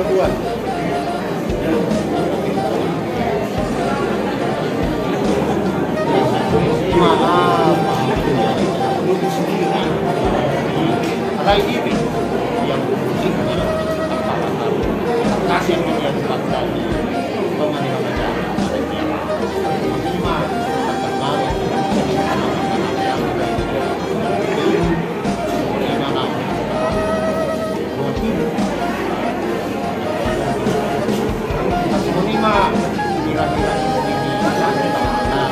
buat. Maaf, ada ini yang pusing kasih yang tempat tadi pengen baca ada yang lima terkenal yang mana lima kira-kira ini sampai mana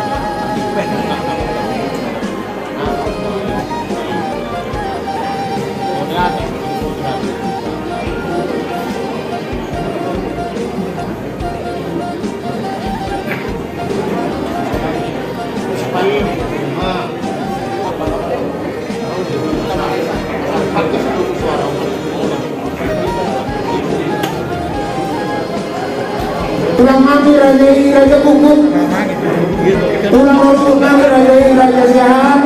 tulang mami raja kukuh, tulang rusuk mami raja sehat,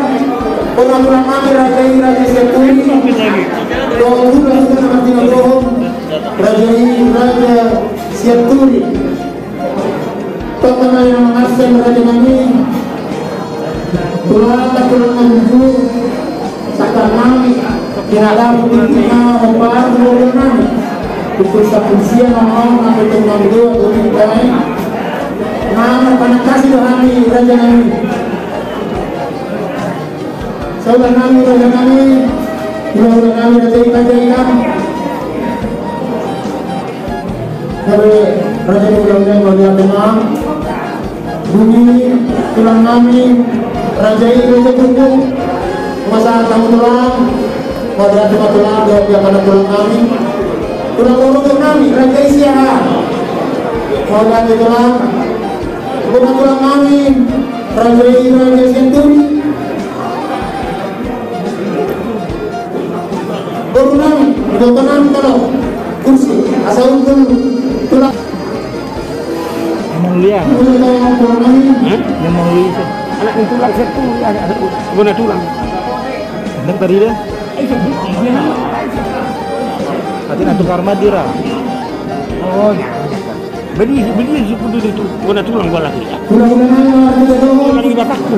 tulang mami raja setuli, tulang mati bohong raja setuli, tulang yang mengasih raja mami, tulang mami sakar mami, tinadam pintina obat bohong mami. Pukul 1 siang ngomong sampai jam 2 turun kami. Nama panakasi kami raja kami. Saudara kami raja kami. Saudara kami raja ikan. Dari raja ulang-ulang raja Demam. Bumi tulang kami raja kumpul. Masa tamu tulang. Pada tulang dua pihak pada tulang kami. Tulang kami raja Isya, tulang kami raja Senturi, baru kami kalau kursi asal tulang mulia, tulang kami yang mulia anak itu tulang Senturi ada guna tulang, dan tadi deh. Hati nak tukar Madura. Oh, beli suku dulu itu. Guna tulang gua lagi. Tulang lagi bapakku.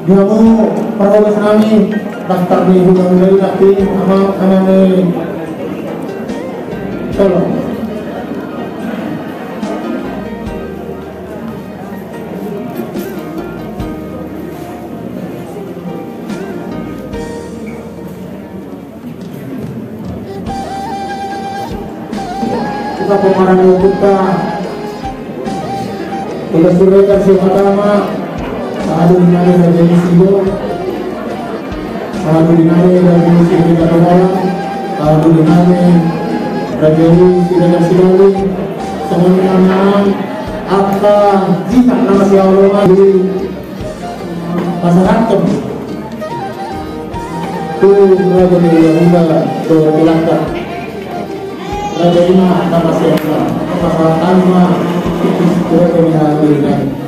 Dia mau perawat kami daftar di hubungan dari nanti sama kami tolong kita pemarang kita sudah kasih pertama. Sadu dinari raja Isibo, sadu dinari raja Isibo Kadawala, sadu dinari raja Isibo Sidoli, semuanya apa jika nama si Allah di masyarakat tu raja Yahuda tu Belanda, raja Ima nama si Allah, masyarakat Ima itu raja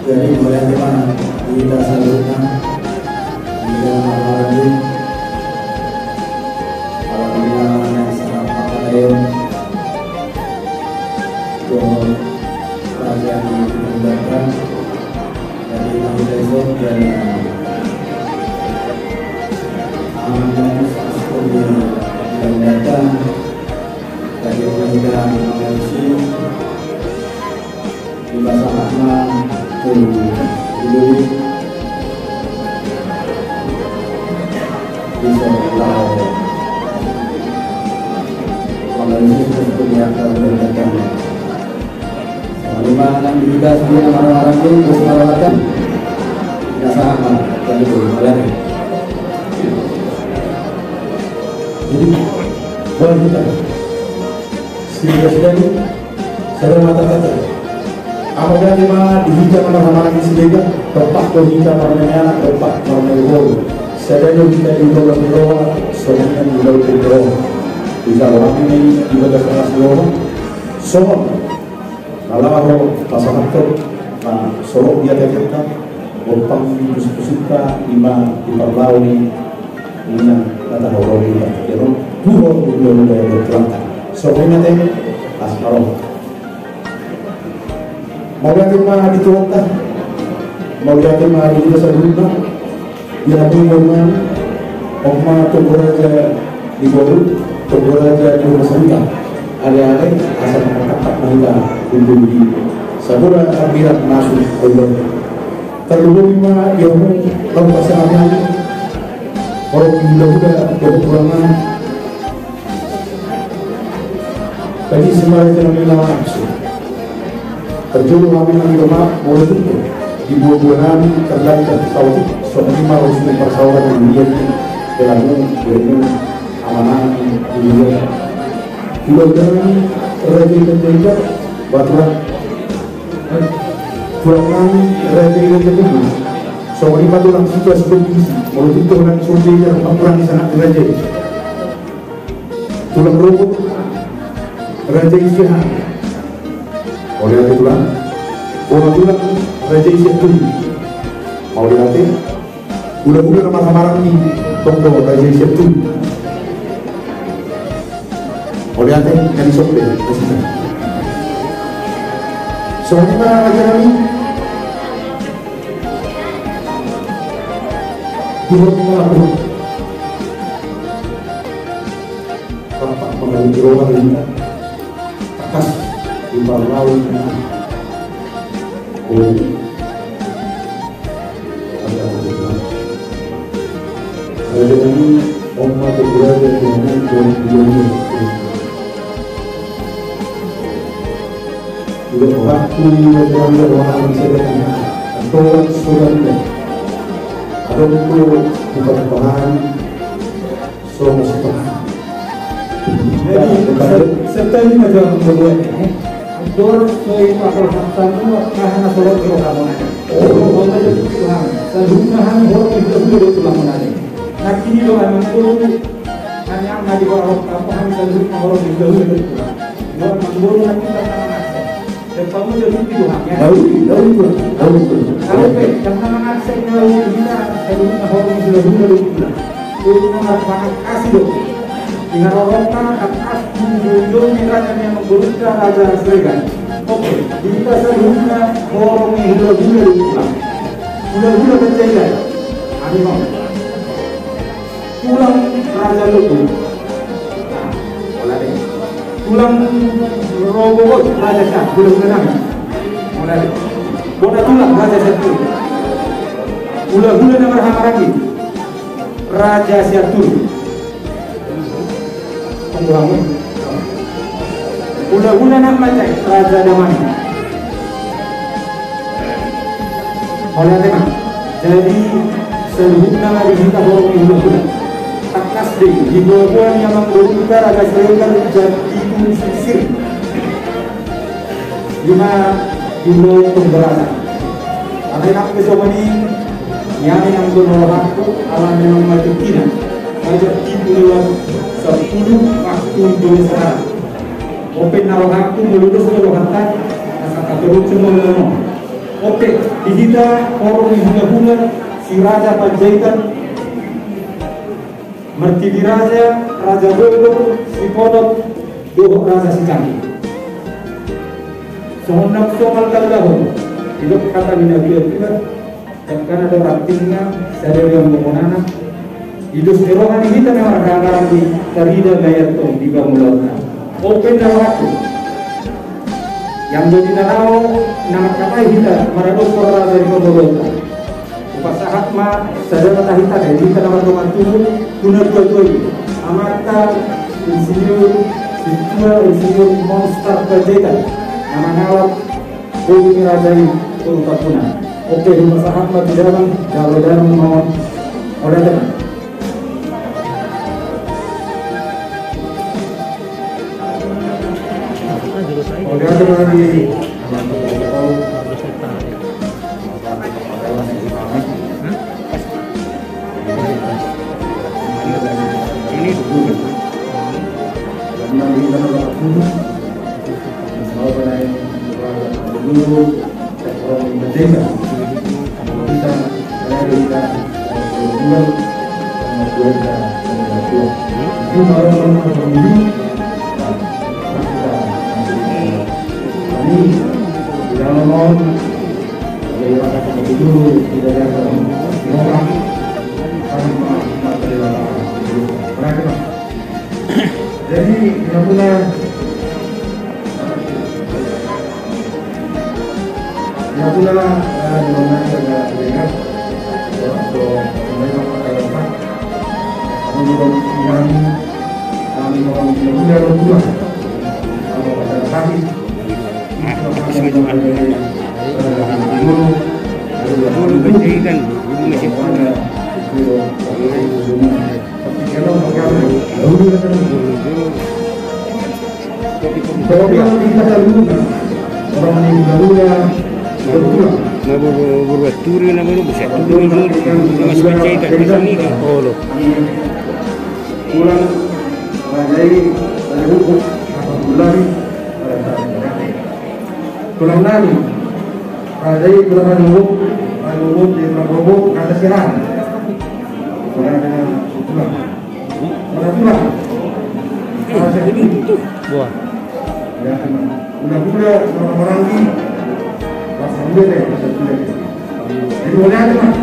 jadi boleh teman kita salurkan di dalam lagi alhamdulillah yang sangat pakaian untuk kerajaan diundangkan dari Nabi Besok dan amanah yang datang dari kerajaan Malaysia di bahasa Ahmad dulu bisa lau Malaysia seperti akan berdatang lima enam juga sebelum orang-orang itu terus melawatkan tidak sama jadi boleh jadi boleh kita. Si Presiden saya mata kata. Apabila lima dihijau nama-nama di sini tempat kita permainan tempat permainan. Saya kita di bawah soalnya di bawah bisa orang ini di bawah kelas bawah. So, kalau pasangan itu, sorok dia kita, opang suka lima di perlawan ini kata orang ini, jadi dua dari kelangkaan. So ini nanti asmarom. Mau lihat lima di Toyota, mau lihat lima di Jasa Duna, dia punya Oma Toguraja di Bolu, Toguraja di Masangka. Ada-ada asal mengangkat mahita untuk di sabura akhirat masuk Allah. Terlalu lima ilmu kalau pasal ini orang muda-muda berpulangan bagi semua yang bilang langsung terjun kami nanti rumah boleh itu di buah-buahan terdapat sautik soalnya harus mempersaudarkan dia dalam ilmu amanah dunia. Bulan raja terjaga batuan bulan raja terjaga soalnya batuan situasi kondisi mulut itu orang sumbernya perang sangat raja tulang robot raja istihad oleh tulang orang tulang raja istihad mau lihat bulan-bulan nama samaran ini tonggo raja istihad oleh ate dari sopir posisi. Soalnya aja kami dua minggu bapak mengalami gerobak ini atas di bawah ada kami Oma berada di mana waktu yang berwarna sedang atau suratnya ada untuk bukan bahan semua setengah. Jadi setelah ini macam berdua dor sesuai pasal satu karena surat kamu oh jadi Tuhan sebelumnya hanya orang itu dulu Tuhan menari nah kini doa itu hanya ngaji orang kamu hanya sebelumnya orang itu dulu Tuhan doa mengguru nanti kita kamu jadi Tuhannya. Tahu. Karena mengakses melalui kita sebelumnya orang sudah dulu Tuhan. Itu mengatakan kasih dong. Dengan orang atas menjunjung nilai yang memberita Raja Sregan. Oke, kita sebelumnya orang yang sudah dulu Tuhan. Sudah percaya. Ada mau. Tulang Raja Lutu. Nah, boleh. Tulang robot Raja Syah, belum kenal. Mulai. Bodoh tulang Raja Syah. Ula-ula nama lagi. Raja Syah Tunggu. Ula-ula nama cek Raja Daman. Oleh tema. Jadi seluruh nama diminta orang ula-ula. Takas di bawah yang memberita Raja Sregan jadi sisir. Lima kilo pemberatan. Ada nak besok ini yang berlaku alam yang mati kina. Raja tipu lewat 10 waktu Indonesia. Open narohaku melulus narohantan asal katurut semua lama. Oke, di kita orang yang hingga si Raja Panjaitan Mertidi Raja, Raja Bodo, si Podok, Dohok Raja si Candi. Sohondak soal kalahon, hidup kata bina-bina juga, dan karena ada raktingnya, saya yang memonana, hidup serohan ini kita memang ranggaran di Tarida Gayatong di Bangulautan. Open dalam waktu, yang jadi narao, nama kata kita, meradok Raja di Bangulautan. Pasahat ma sadar tahita dari kita nama teman tubuh tunar tuai amata insinyur monster Panjaitan nama nawab Bumi Rajai turun Papuna. Oke di pasahat ma di dalam kalau dalam mau oleh teman Mau berai dulu sektor desa. Kita ada kita dua kita itu orang ini dalam non itu tidak ada orang jadi kita punya dimana kita lihat untuk memang kalau kami orang Indonesia berdua kalau pada kami dulu pendidikan dulu masih berbuat turi namanya bisa turi masih pendidikan di sini kan oh pulang dari hukum bulan pulang nani dari pulang hukum di Prabowo kata siaran pulang wah ya udah orang ini pasang dulu deh jadi boleh ada mah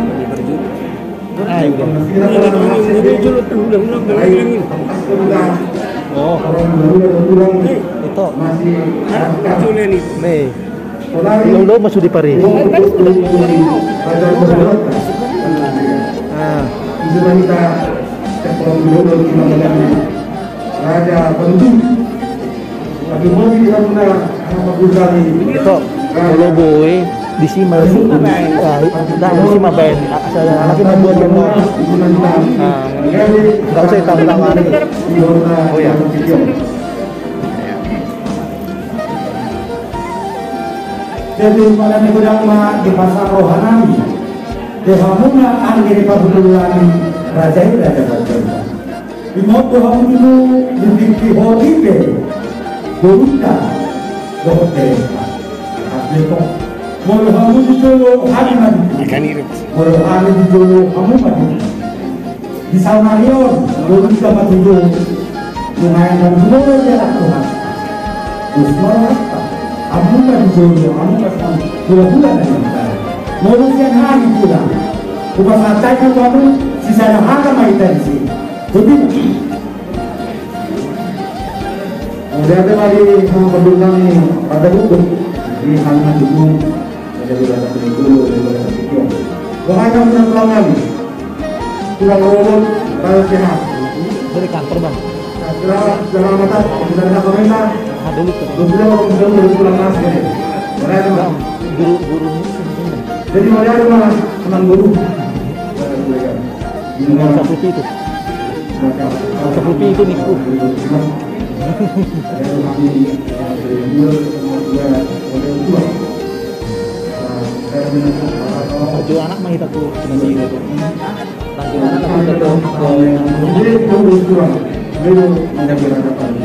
oh itu nih lo masuk di Paris Raja Bantu lagi mau kita punya itu kalau boy di sini masih dah di sini main lagi membuat yang mau nggak usah tahu-tahu oh ya jadi pada negara di pasar rohani dehamuna angin pabulani raja itu ada raja di moto hamu itu di hodipe doruta dohote atleto molo hamu itu hanan ikan irit molo hamu itu hamu padi di saunarion doruta matudo lumayan dan molo jarak Tuhan usmara hamu padi jodoh hamu padi bulan dari kita molo siang hari pula bukan santai kan kamu sisa harga maita di sini kemudian ada lagi sama penduduk ini pada hukum di halaman hukum menjadi rasa dulu dari rasa pikir. Wahai kamu yang pelanggan, kurang urut pada sehat. dari kantor bang. Segala mata dari pemerintah. Dulu sudah orang pulang mas ini. Mereka bang guru. Jadi mereka malah teman guru. Yang seperti itu. Seperti itu niku. Baju anak mah kita tuh cuma sih gitu. Baju anak apa itu? Jadi kamu kurang. Belum menjadi rasa tadi.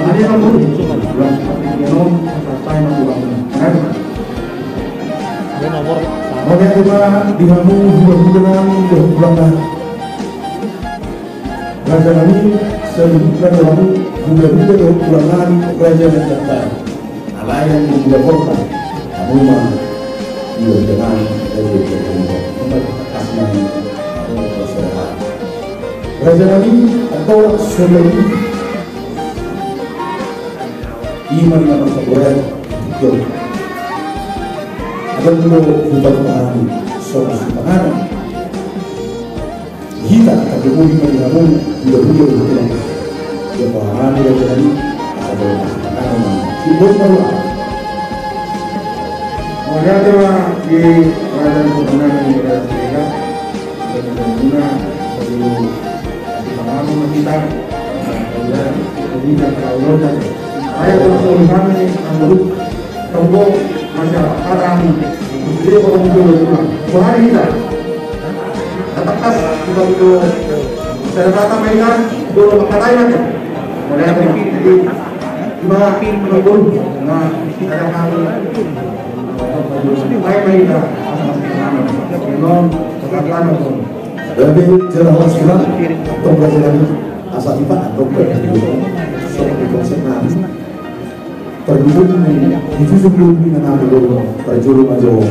Jadi kamu belum sampai nomor. Dia nomor. Oleh karena di kamu bulan bulan Raja Nami sebutkan dalam juga pulangan kerajaan Jakarta. Alayan yang juga kota, rumah, juga dengan tempat asman masyarakat. Raja Nami atau Sulaiman iman dalam sebuah hidup. Akan dulu bukan pahami soal panganan. Kita tapi uli menjamu juga yang pahami yang jadi ada panganan hidup baru. Kemudian di kerajaan kemenangan di Negara Serikat dan guna sebelum pahami kita kemudian kemudian kalau dan saya langsung kami menurut tombol masyarakat kami jadi orang dulu hari kita atas kita itu saya kata mereka dulu makan lain aja kemudian jadi Iba menunggu na ada kami may na Panginoon pagkakano ko. Tapi jelas sekarang atau pelajaran asal iba atau pelajaran seperti konsep nabi terhubung itu sebelum dengan nabi dulu terjuru maju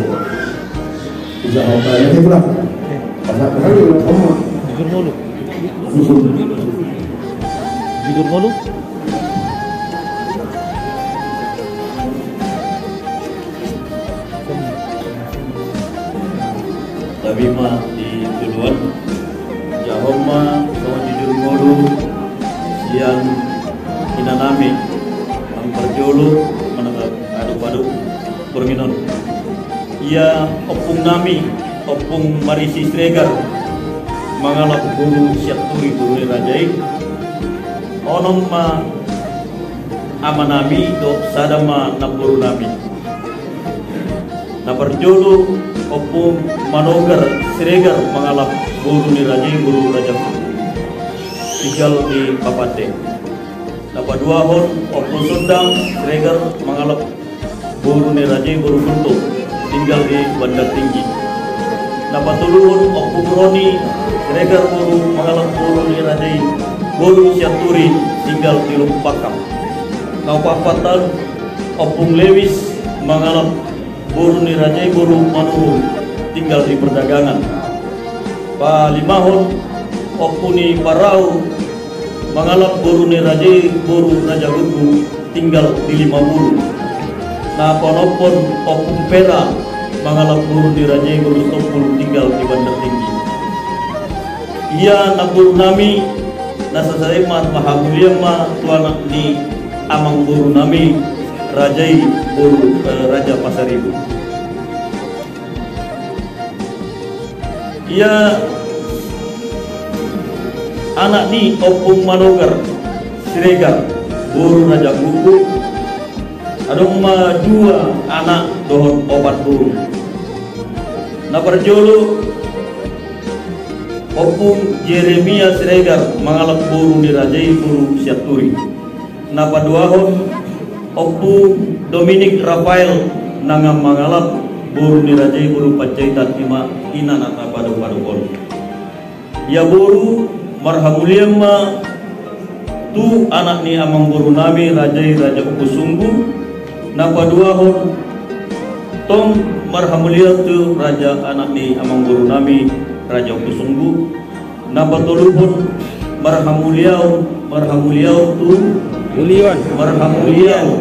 bisa apa yang itulah pasal kali kamu Jujur mulu. Tapi mah di duluan jawab mah sama jujur mulu yang inanami ang perjolo managap aduk-aduk perminon ia opung nami opung marisi stregar mangalap guru syaturi guru rajai onom ma amanami do sadama naburu nami na perjolo opung manogar siregar mengalap guru ni rajai guru raja tinggal di Papate. Dapat 2 hon opung sundang siregar mengalap guru ni rajai guru Kunto tinggal di Bandar Tinggi. Dapat 3 hon opung Roni siregar guru mengalap guru ni rajai guru Syaturi tinggal di Lumpakam. Napapatan opung Lewis mengalap guru ni rajai guru Manuru tinggal di perdagangan. Palimahon opuni Parau mengalap guru ni rajai guru Raja Gugu tinggal di 50. Nah ponopon opung Pera mengalap guru ni rajai guru Stopul tinggal di Bandar Tinggi. Ia nabur nami nasa saya mahamulia ma tuanak ni amang guru nami rajai guru Raja Pasaribu. Ia anak ni opung manogar siregar guru Raja Gugu. Ada 2 anak dohon obat guru. Na perjolo opung Jeremia siregar mengalap guru ni rajai guru Syaturi. Na paduahon opung Dominic Rafael nangam mangalap guru ni rajai guru Panjaitan ina nata padu-padu kon. Ya guru marhamuliam ma tu anak ni amang guru nami rajai Raja Ukusunggu. Na paduahon tong marhamulia tu raja anak ni amang guru nami Raja Ukusunggu. Na patuluhon marhamuliau tu Mulian. Marhamulian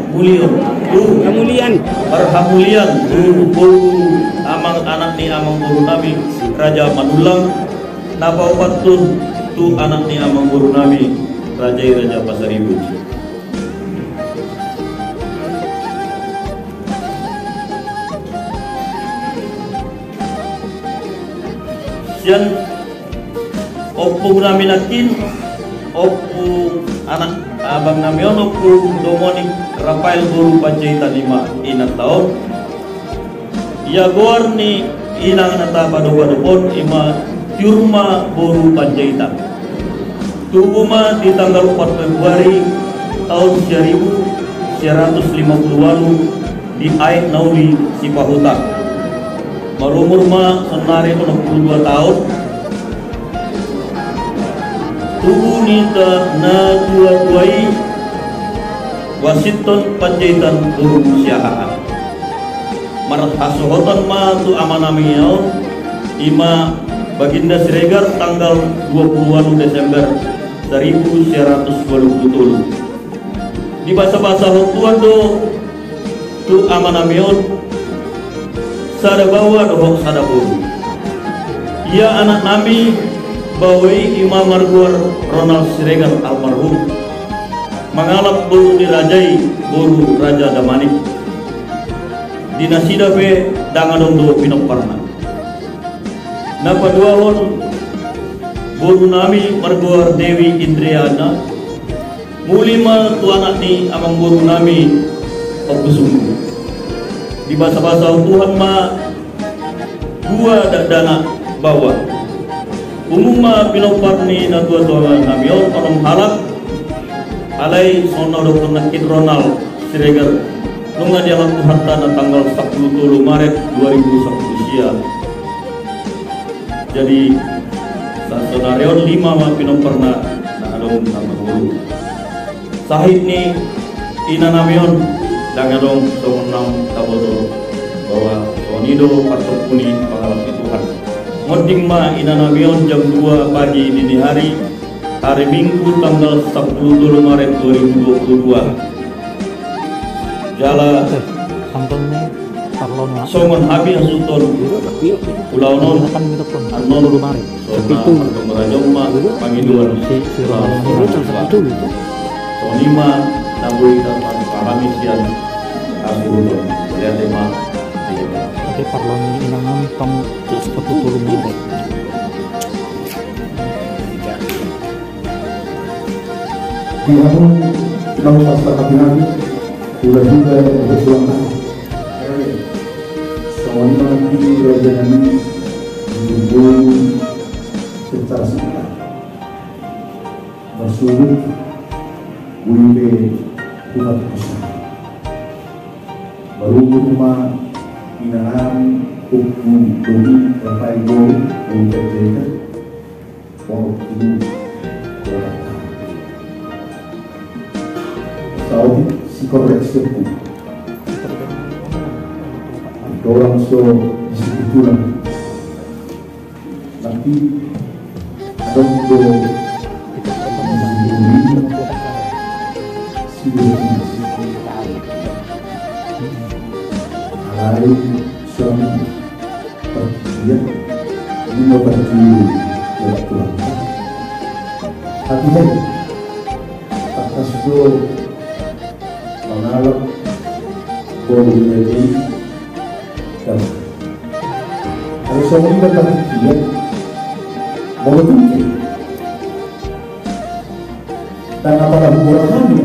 guru amang anak ni amang guru nami Raja Manulang. Napa patun tu anak ni amang guru nami Raja Pasaribu. Sian opung nami nakin opung anak abang namion opung Dominic Rafael guru Panjaitan 5 inat tahun. Ia gor ni inang nata padu-padupon ima Tiurma guru Panjaitan. Tuguma di tanggal 4 Februari tahun 1950-an di Aik Nauli Sipahuta. Marumur ma senari 62 tahun. Tubuh nita na dua-duai wasiton Panjaitan guru syahaan. Marat hasohotan ma tu amanamiau ima Baginda Siregar tanggal 20 Desember 1927. Di bahasa-bahasa Hotuan tu amanamion sada bawa dohok sada buru. Ia anak nami bawai Imam Marguar Ronald Siregar almarhum mengalap guru dirajai guru Raja Damanik dinasida be dangadondo Pinoparna. Napa 2 hon guru nami Marguar Dewi Indriana mulima tu anak ni amang guru nami Okusunggu. Di bahasa-bahasa Tuhan ma 2 dana bawah umum ma Pinoparni na 2 namion onom halak alai sona Dr. Nakit Ronald Siregar nunga dia laku hatta na tanggal 10 Maret 2010 sia. Jadi sasonareon 5 ma pinomperna na adong nama guru. Sahid ni inanamion dangadong songonam tabodo bahwa sonido patokuni pangalap Tuhan. Ngoding ma inanamion jam 2 pagi dini hari Minggu tanggal 10 Maret 2022. Jala songon habi asuton pulau non anon sona merajoma pangiduan sonima nabui dapat pahami sian asuton lihat tema Oke, parlon inangan tong 10 Maret. Tiada tidak usah kami sudah juga berjuang. Soalnya nanti raja kami dihubung secara singkat. Bersulit, boleh pulang besar. Baru rumah inangan hukum demi rapai gol untuk mereka. Waktu tahu si koreksi itu orang so disebutkan nanti ada untuk alai suami dia membantu waktu hati-hati atas itu mengalap boleh jadi dan kalau suami berkata dia mau betul dan apakah hubungan kami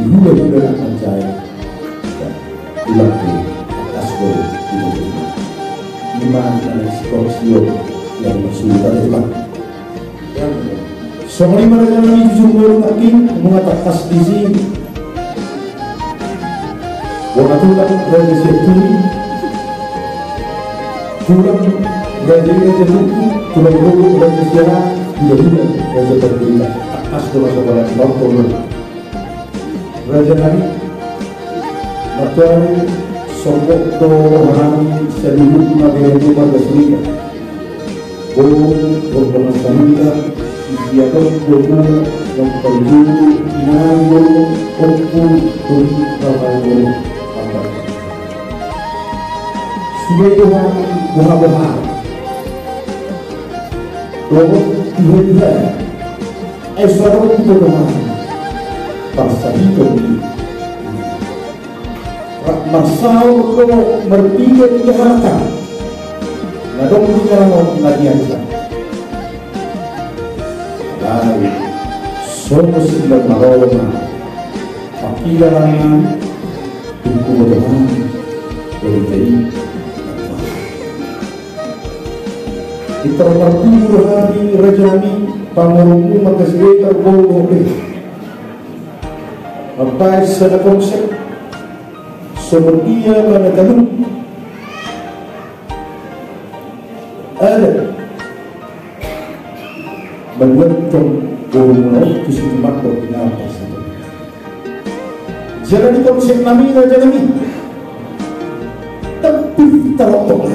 juga akan jaya pulang ke atas boleh iman dan eksplosio yang bersudah itulah Somali mereka yang dijumpai makin mengatakan di sini. Waktu itu raja Seturi, tulang raja Luku, tulang Luku raja Siara, juga raja Terbuka. Atas sekolah doktor raja Nabi, materi sokok to orang seluruh negara pada Serikat. Beberapa sanita dia berguna yang perlu inanggo oku turi rapago apa sudah Tuhan buha robo tiba esaro itu Tuhan pasal itu masau lo merpikir ke harta ngadong kita lagi aja somos silang maroma pakilangan tukumodahan beritayi kita berpuluh hari rajani pangurungu makasihkan boleh apa sana konsep seperti yang mana ada berbentuk burung kisi tempat berpindah tersebut. Jadi konsep nami raja nami, tapi terotong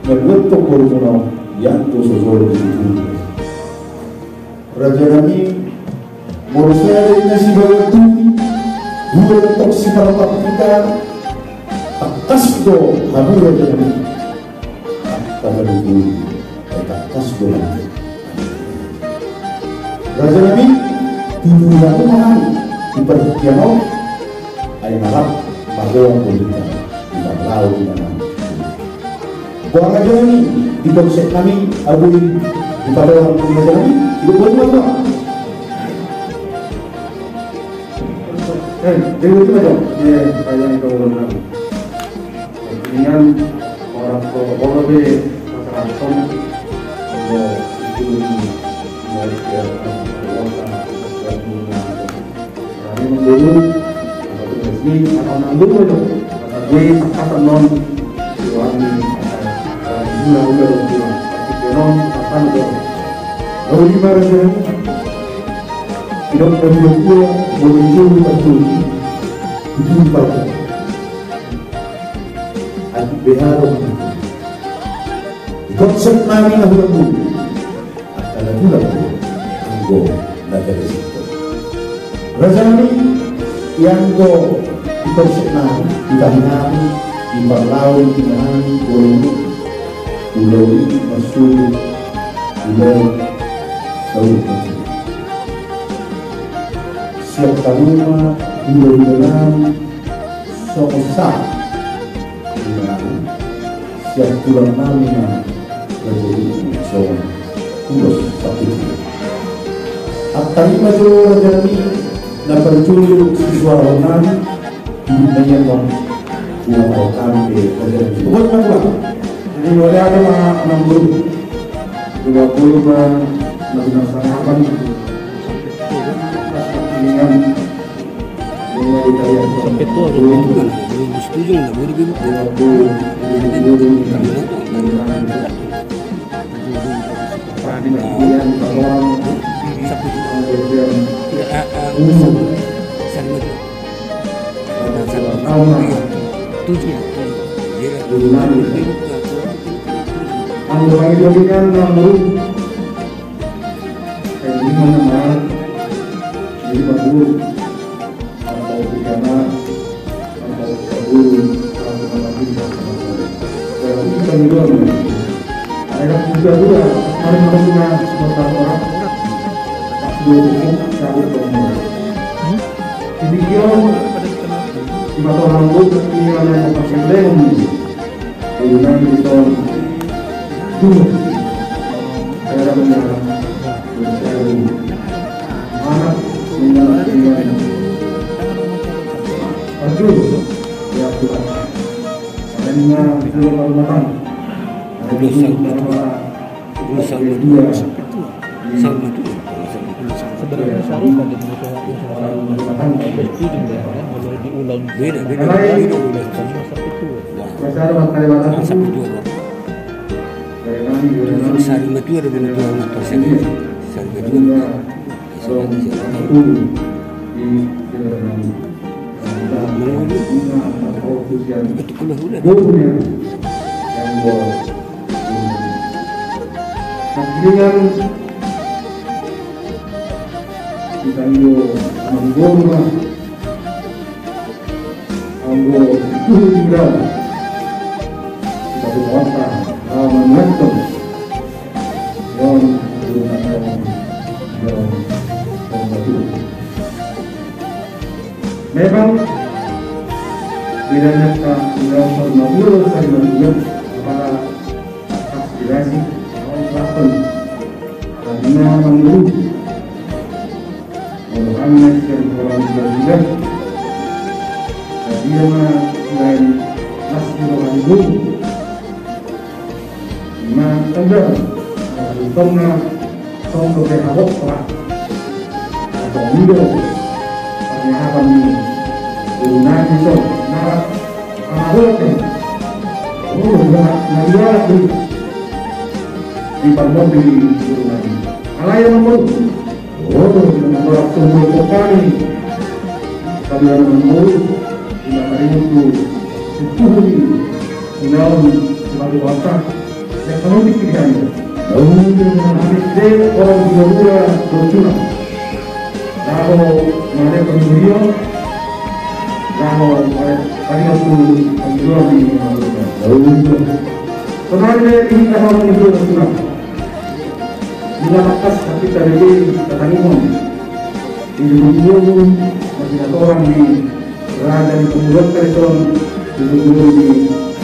berbentuk burung yang tersusun di situ. Raja nami berusaha dari nasi berbentuk dua bentuk sifat kita atas do kami raja nami kami dulu atas do. Raja Nabi tidur yang mahal di perhatian ay narap bagong politika di Banglao di mana. Buang Raja Nabi di konsep kami abuin di pada orang Raja Nabi itu buat apa? Dewi itu macam ya kayak itu orang. Dengan orang orang be masyarakat itu dari dulu resmi atau nanggung itu gue akan non suami udah pasti non akan itu lalu gimana sih hidup dan gue muncul tertulis jumpa aku berharap konsep kami lah dulu akan bulan anggo negara itu Razali yang go dipersenang ditanam di Parlau dengan pulau masuk pulau Saudi siap tanuma pulau dalam sosa siap pulau nama dari pulau Saudi Atari majo Razali na perculu suara orang gunanya bang buang orang di Razali bukan apa jadi boleh ada enam guru 20 nabi nasanakan dengan daya sampai tua 2007 nggak boleh memang tidak nyata ulasan mabur sarimandian kepada aspirasi awal pelakon karena menurut Muhammad dan orang berbeda dia selain nasib orang ibu tanda utama song kebehabok atau mido apa ni guna itu nak apa dia di pandang di guna alai yang mau dengan semua kali kalian mau di hari itu naun sebagai watak yang kamu pikirkan hari orang juga bercurang lalu mana pembelian lalu pada tu pembelian di lalu sebenarnya ini kalau itu bercurang bila makas tapi terjadi ketanggungan ini belum masih ada orang di berada di pembuat telepon dulu di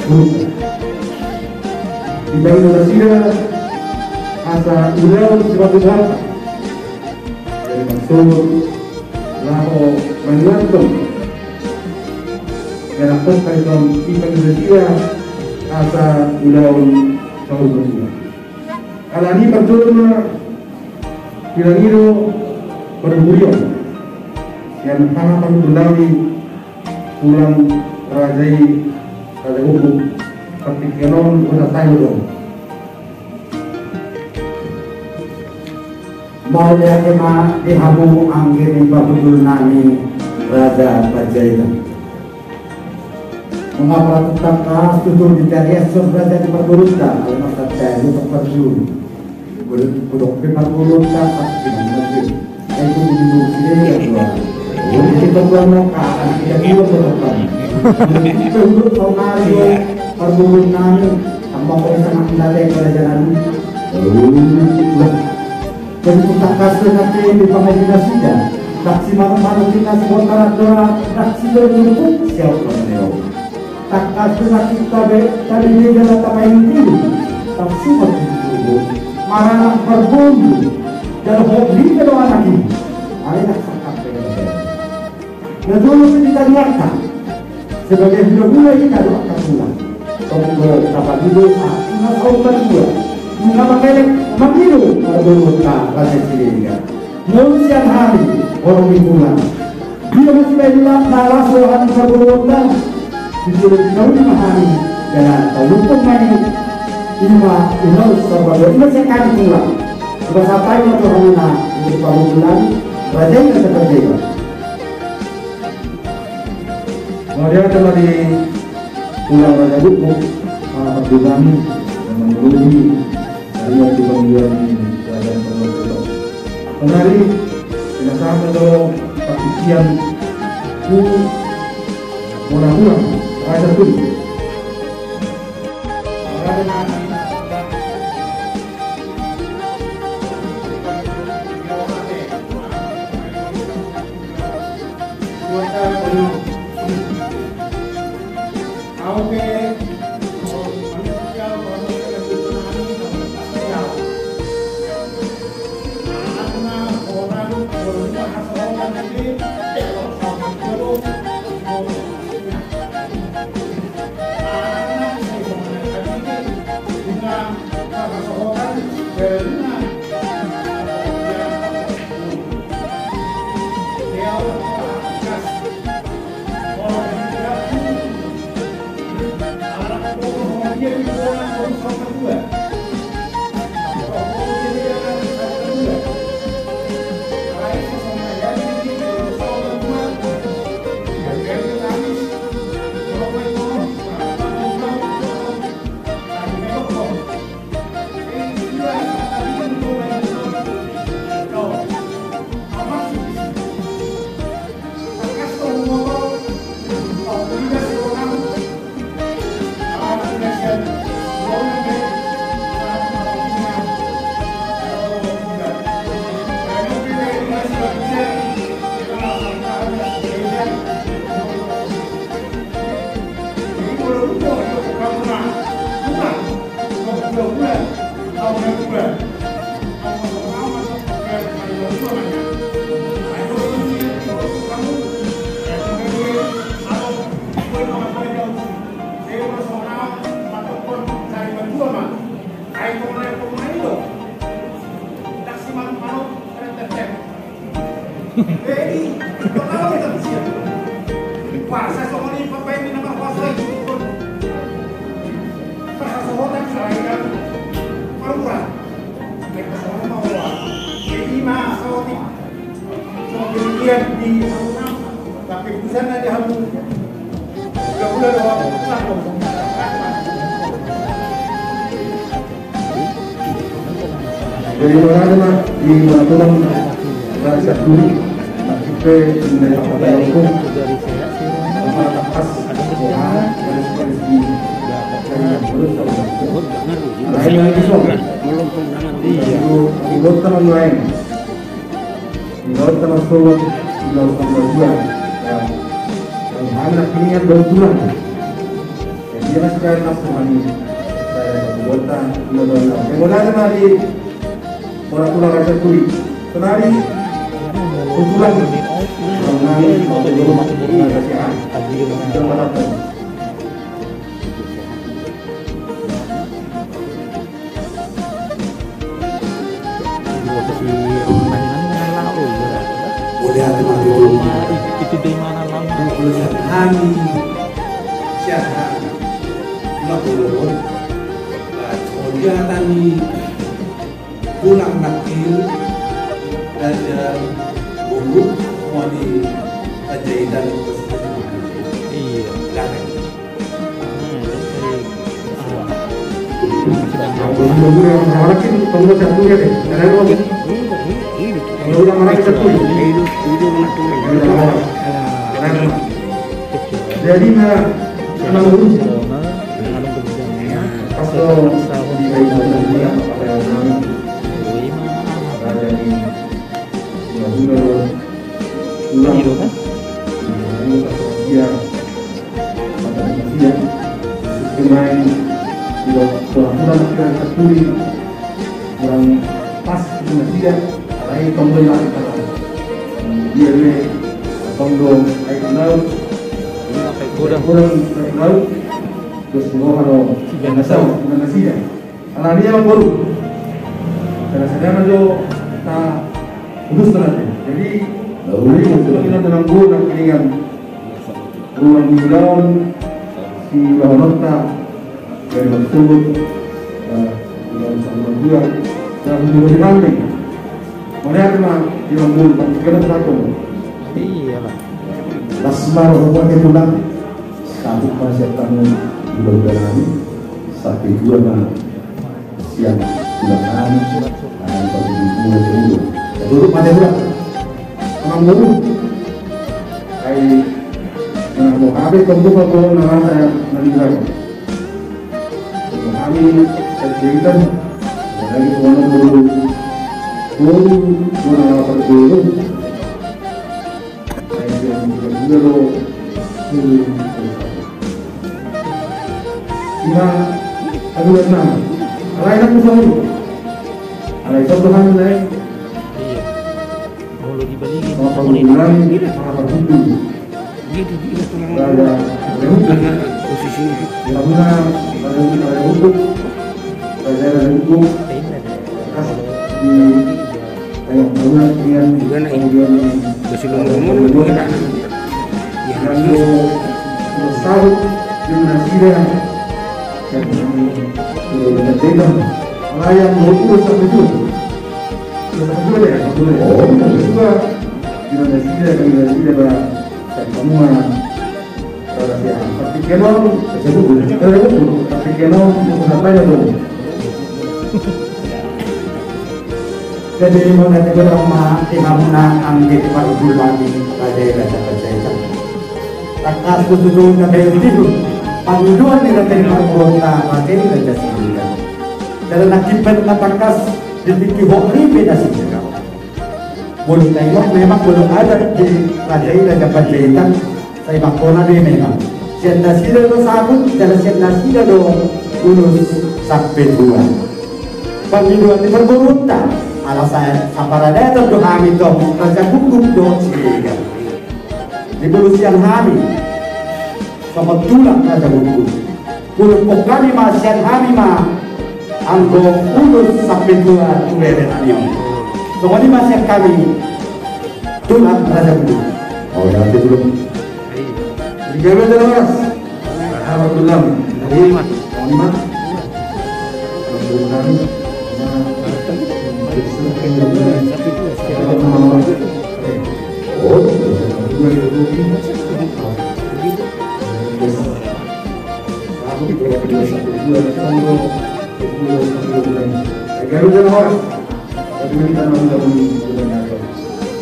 grup di Bali Indonesia asa udah sebagai apa dari maksud lalu mengantuk yang aku telepon di Indonesia asa udah tahu betul kalau ini percuma kira-kira berburian yang sangat mengenali pulang raja hukum tapi kenon udah tahu dong mau dia kena dihabu angin babudul nani raja Bajailan mengapa tentang kas tutur dicari esok raja di perburutan alamat saja itu perburutan budok di perburutan pasti mungkin itu dulu sini ya dua kita buat muka kita buat berdepan itu untuk sonario perburutan tambah kau sangat mendadak pada jalan jadi kita kasih nanti di pengimajinasinya taksi malam-malam kita sementara doa taksi berjumpa siapa beliau tak kasih nanti kita dari ini jalan tamai ini taksi berjumpa marah berbunyi dan hobi kalau anak ini ada nak sakit dan dulu kita lihatkan sebagai gula kita doakan pulang kalau dapat hidup kita saukan dua mengapa kelek memilu berbunyi rasa ciriga namun siang hari orang di pulang dia masih bilang nalar suara berbunyi disuruh tahun 5 hari dan tahun main lima unos sebagai ini sekali pulang bahasa Thai atau Hana untuk bulan raja yang terjadi kemudian telah di pulang raja hukum bulan yang mengeludi dari waktu pemilihan kerajaan Purwokerto menari tidak sama kalau pakitian pulang raja pun Jadi mana di peraturan raja dulu sampai dari apa hukum atas di lain lagi soal di lautan lain di lautan Solo di lautan Bajuan yang anak ini yang 2 bulan jadi dia masih kaya nafsu mani saya anggota kemudian hari orang raja kuli kenari ukuran mengenai boleh ada makhluk Itu dari mana lambung? tulisan hani siapa nggak boleh dia tani pulang nakil dan bumbu semua di jahitan Iya. gareng. Sedang Yang orang itu pengurus satu ya deh. Karena itu kalau udah orang satu. Jadi nah memang urus. Pasal di kajian dia apa yang ada di ulang kan? Dia pemain kurang kita keturi kurang pas dengan dia lain tombol lagi kalau dia le tombol air laut kurang laut terus kalau yang nasau dengan nasi ya kalau dia baru karena sedang aja tak urus nanti jadi hari itu kita menunggu dan kiringan ruang daun si Lahonota dari tersebut dalam satu dua dan menjadi kambing. Melihat memang di lembur kita satu. Iya lah. Lasmar hukum itu nak satu konsep kamu berjalan satu dua na siang bulan dan bagi mulai dulu. Dulu pada bulan orang dulu. Kayak mau habis kamu kalau nama saya meninggal. Kami terjadikan dari orang dulu orang dulu Ima aduh enam alai nak usah dulu alai sebelum naik Iya. Kalau dibalikin apa bulan apa bulan gitu dia tulang ada posisi yang mana ada hukum ada hukum kas di ayo bulan dengan kemudian Barcelona yang sahut dengan sida yang dengan layan 20 sampai itu sampai ya juga dengan sida bah semua tapi kenon tapi kenon apa ya dong Jadi mengenai rumah timamuna angge di bulan raja percaya. Takas kudu na kayo dito. Panduan nila tayo kota raja raja sila. Dalam nakibat na takas di kihori beda sila. Boleh tayo memang belum ada di raja percaya. Saya bakona di memang. Siapa sila do sabun, siapa sila do ulus sampai dua. Panduan di berburutan. Alasan saparada itu kami itu raja hukum do sehingga di berusian kami kebetulan raja hukum kulit kami masih kami mah anggo ulus sampai dua tulen anion semua ini masih kami tulang raja hukum oh ya nanti belum tiga belas jelas apa belum dari lima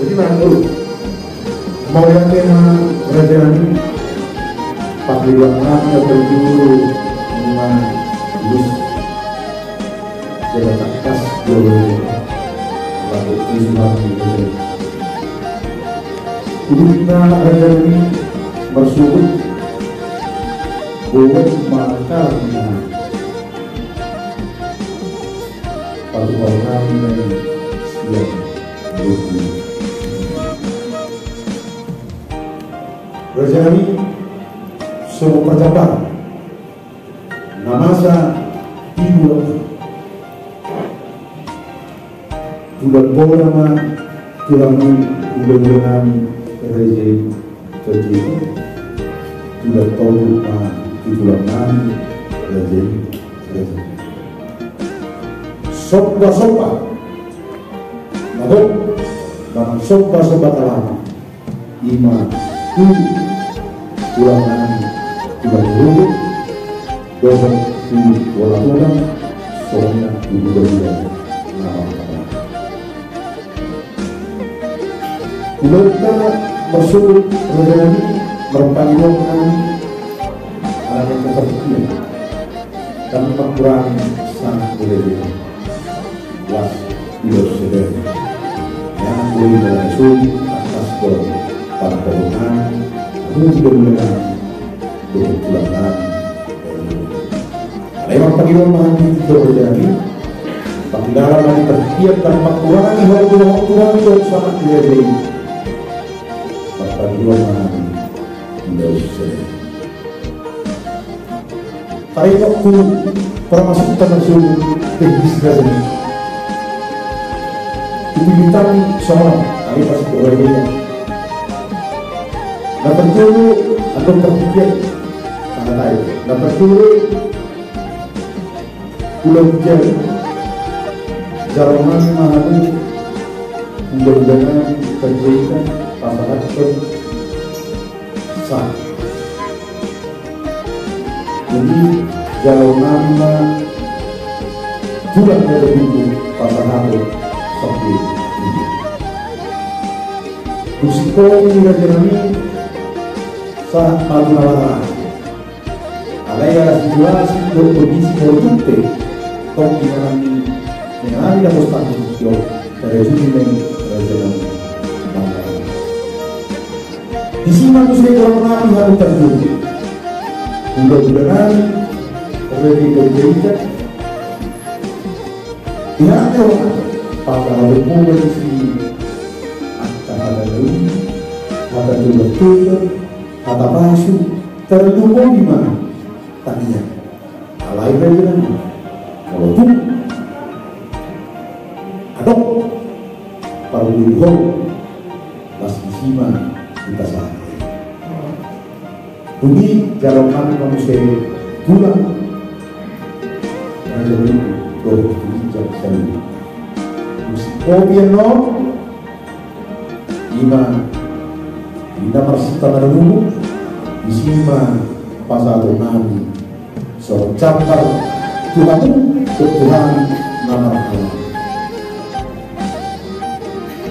jadi mana dulu mau yang kerajaan Patriarkat atau dulu dengan lulus dari atas dulu lalu Islam itu kita ada ini bersyukur buat mata pada orang yang siap bersyukur Rajani suruh percapat namasa ibu tulang bola mah tulang mudah-mudahan gereja terjadi sudah tahu di bulan gereja sopa nabok dan sopa alam ima bulan bulan dulu dosok di bulan soalnya di bulan kita bersyukur menjadi berpanggilan ada kepercayaan dan kurang sangat berbeda. Was hidup sederhana yang boleh berlangsung atas para pemenang mudah-mudahan berkelanjutan. Lewat panggilan mahasiswa itu terjadi panggilan dari tertiap dan mengurangi waktu yang sangat berbeda. Panggilan mahasiswa tarik waktu termasuk termasuk teknis dasarnya itu bintang seorang kali pasti berbeda dapat dulu atau terpikir sangat baik dapat dulu pulau jari jalan mahal mudah-mudahan terjadikan pasangan sah. Jadi jalan nama juga ada dulu pasangan seperti ini. Musiko ini kami saat malam ada yang situasi berkondisi politik atau mengalami dan berstatus dari sini dan di sini manusia orang lain harus terjadi. Mudah-mudahan terjadi berjaya. Tidak ada orang pada berkomunikasi antara dulu, ada betul, ada palsu, terduga di mana? Tadinya, alai berjalan, walaupun ada para dulu, masih simak kita saat. Bumi jalan kami manusia pulang ada beri doa bijak sekali musikobian no ima ina marsita narumu isima pasal nabi so campar Tuhanmu Tuhan nama Allah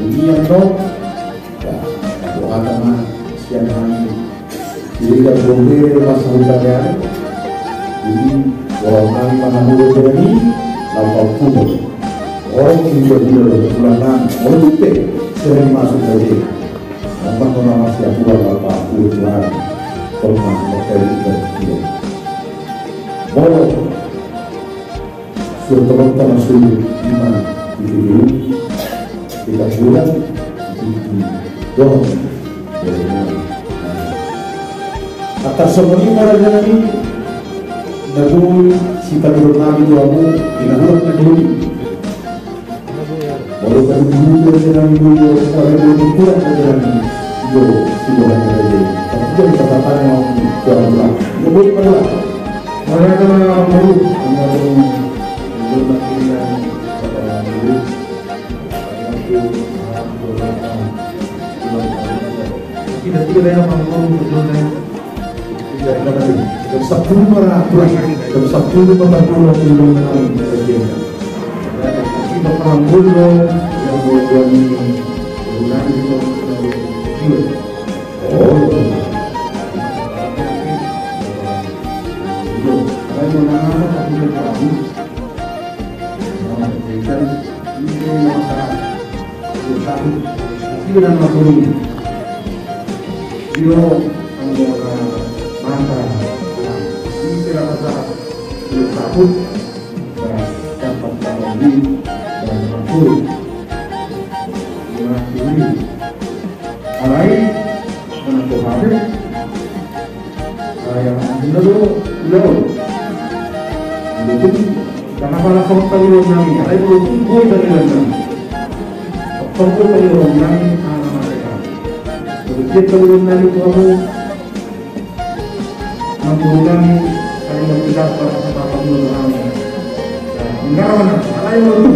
bumi yang no ya doa sama siang hari jadi tidak boleh masalah kalian. Jadi orang kami mana mulut ini lampau kubur. Orang yang tidak berbulan orang itu sering masuk dari nampak orang masih aku lampau kubur pernah berkali kali. Boleh setelah masuk iman di dulu kita bulan di doa atas semua raja ini nabul si kadul nabi tuamu dinahuat naduli baru kali dulu raja dulu pada dulu kurang raja ini do si bulan raja tapi jadi catatan yang kurang lah dia boleh pada mereka baru belum makinan pada dulu kita tidak ada mampu untuk dan sepuluh peraturan dan 10 peraturan belum mengalami kejadian. Tapi bapak Bulo yang buat ini bulan itu jiwa. Oh, kalau mana tapi berkali, dan ini masalah besar. Ini dan masalah ini. Dia maka ini tidak masalah takut dan dapat terjadi dan makhluk mengakhiri alai menentu habis yang dulu belum karena para kota di luar negeri alai belum gue dari luar negeri kota di luar negeri anak-anak Sedikit turun dari kamu menurunkan kami berpijak pada kesempatan Tuhan. Enggak mana, mana yang baru?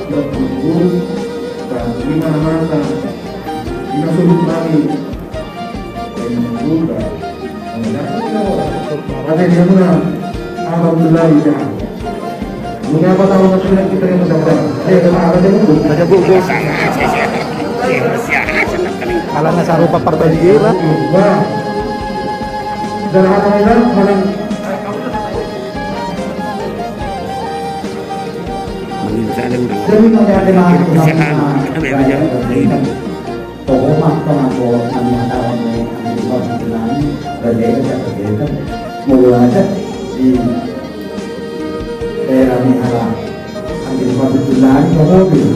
Yang berhubung dan lima masa lima sudut kami yang berhubung ada yang mana? Alhamdulillah ya. Mengapa tahu kita yang bersama? Ada yang Ada bu. Kalau nggak sarupa partai dira. Wah. Dan ada mana? Demi menjadikan Tomat pengakuan pernyataan yang konstitusi berjaya mulai di daerah Mihara anti konstitusi mobil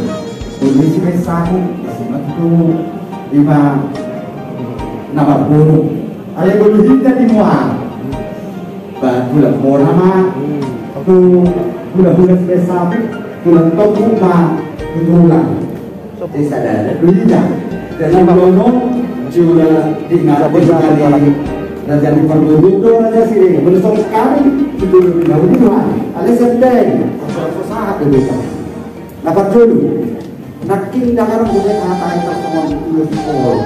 polisi mesaku itu 560 ada dulu hingga di Muar bulan Morama itu bulan mesaku bulan Tokuma bulan desa ada dulunya dan Lono juga diingat dan jadi penduduk aja sih bersong sekali itu dulu ada sedang saat itu dapat dulu naking dangar boleh kata itu semua dulu sekolah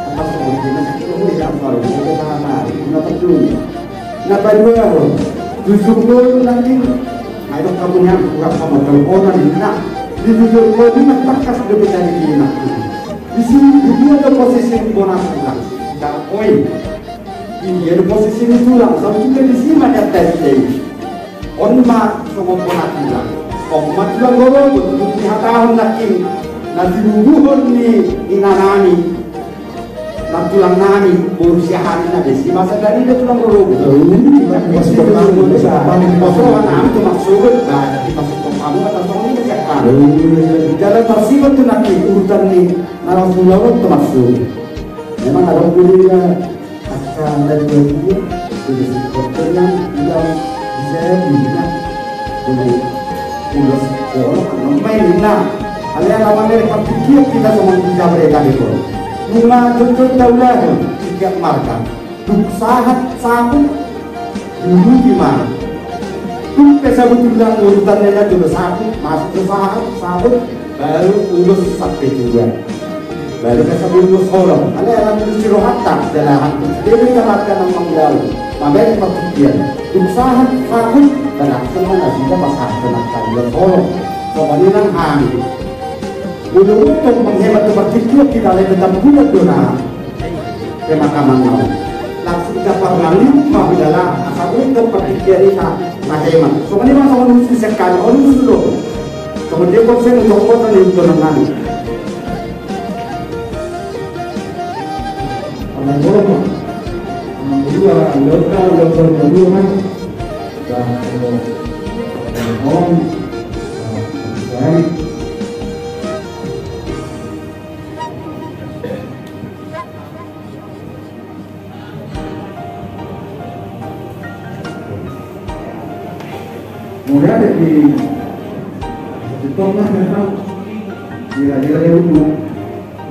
atas semua itu tidak malu boleh kata dapat dulu dapat dua justru nanti ayo kamu yang bukan sama orang ini nak di video ini matakas lebih dari ini di sini dia ada posisi bonus pulang dan poin ini ada posisi ini pulang sama juga di sini ada tadi onma sama bonus pulang onma juga gorong untuk dihatakan nakin nanti duluan nih inanani dan tulang nani berusia hari nanti si masa dari dia tulang gorong ini masih berlaku paling kosong anak itu maksud nah dimasuk kamu atau soalnya siapa dalam bersifat itu nanti urutan nih narasumber itu maksud memang ada kuliah akan dari dua jadi dokternya bilang bisa bilang dulu ulas sekolah main nah alian apa mereka pikir kita semua bisa mereka itu bunga tuntut daulah tiga marka duk sahat sabu dulu gimana tuh kesabutan urutannya juga sabu masuk ke sabu baru urus sampai juga baru kesabut orang ada yang disuruh hatta dalam dia dikamatkan memang jauh makanya perhatian usaha fakut dan semua nasi pas harus nak orang kemudian kami untuk menghemat keberpikiran kita lain tetap guna dona pemakaman mau langsung dapat lima adalah asal untuk berpikir kita menghemat kemudian masa manusia sekali orang dulu kemudian konsen untuk kota di donangan Alhamdulillah, anggota kedua dan om saya mulai di tengah memang kira-kira itu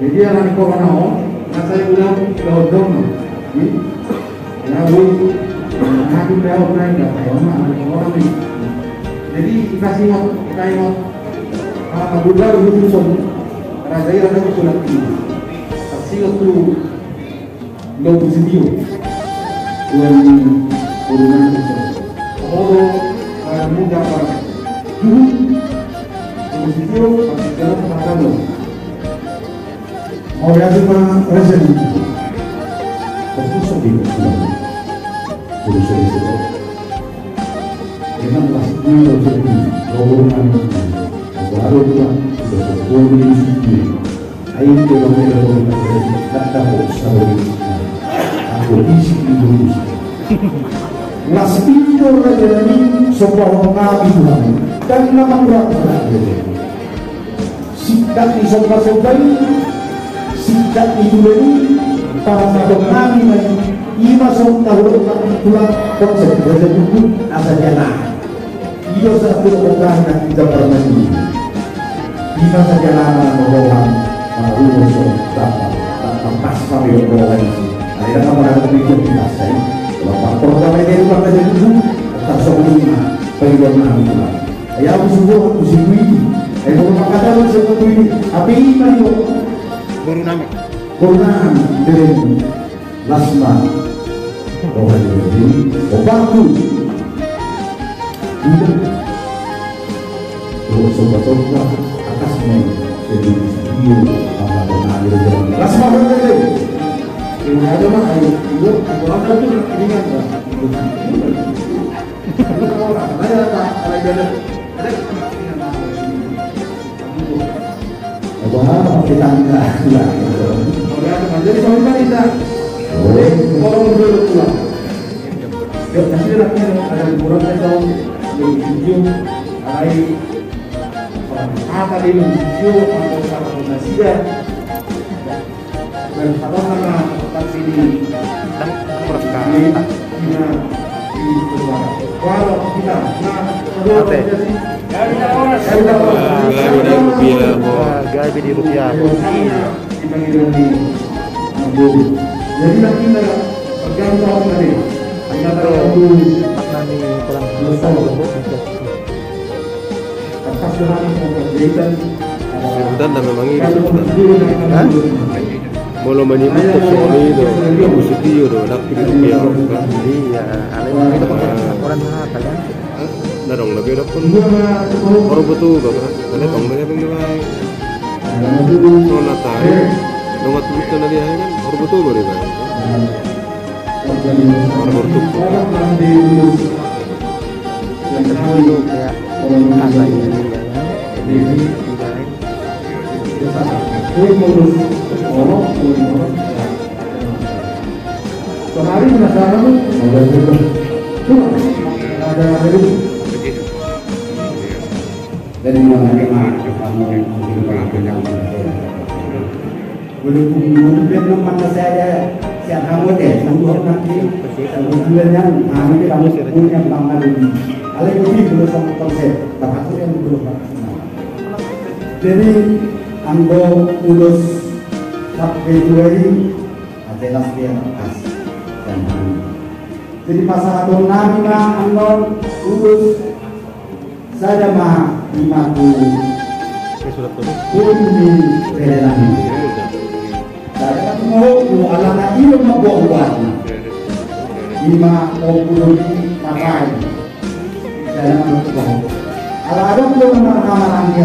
jadi anak corona nah saya bilang dong ya bu aku jawab naik nggak kayak orang nih jadi kasih mau kayak mau bulan itu pun rasa ada sudah ini kasih waktu lo positif tuan urunan itu oh mudah pak positif pasti jalan kemana lo mau ya cuma resep fokus di urusan itu memang pastinya terjadi rombongan baru juga sudah berkomunikasi air kilometer tak tahu sahur aku isi dulu naspintor rajani sebuah nabi Tuhan dan nama Tuhan sikap di sobat-sobat sikap itu dari para sahabat Nabi ima tahun pulang konsep belajar buku asalnya nah iyo satu orang yang kita pernah ini ima saja nama orang rumah dapat kami berbohong sih. Ada yang mana pemikiran kita saya. Kalau faktor kami ini bukan saja itu, tak semuanya pengorbanan itu. Ayah aku semua aku sibuk ini. Ayah aku kata aku sibuk ini. Tapi ini kan itu. Bornam dengan Lasma. Oh ini obatku. Ini sobat-sobat atasnya jadi video apa ada Lasma berkata. Ini ada mah ayo itu apa tuh ini kan. Ada ada wah, kita enggak. Jadi sampai kita. Boleh. Kalau dulu pulang. Yuk, nanti ada kurang saya di video. Ada apa di video atau sama Indonesia. Dan kalau nama taksi di kalau kita Gaji di rupiah. Jadi nanti pegang tahun tadi. Hanya terlalu Makna ni kurang besar untuk atas dengan kegiatan. Sebutan dan memang ini Molo menyebut sesuatu itu musik itu dak di rupiah kan. Iya, alih itu orang apa kan? Darong lagi dak pun orang betul bapak. Ada tongnya pengen so natai nomor tulisan tadi kan orang betul boleh bang. Orang bertuk. Itu kayak apa ini Kemarin penasaran ada dari mana belum mana saya siap kamu deh tunggu nanti sebenarnya kami kamu punya bangan ini ada lebih belum sama konsep tapi aku yang belum maksimal jadi anggo ulus sampai dua ini adalah dia atas dan jadi pasal atau nami anggo ulus saya mah 50 pun di peredaran saya kan mau alana ini mau buat 50 pakai saya mau buat ala ada pun ramalan dia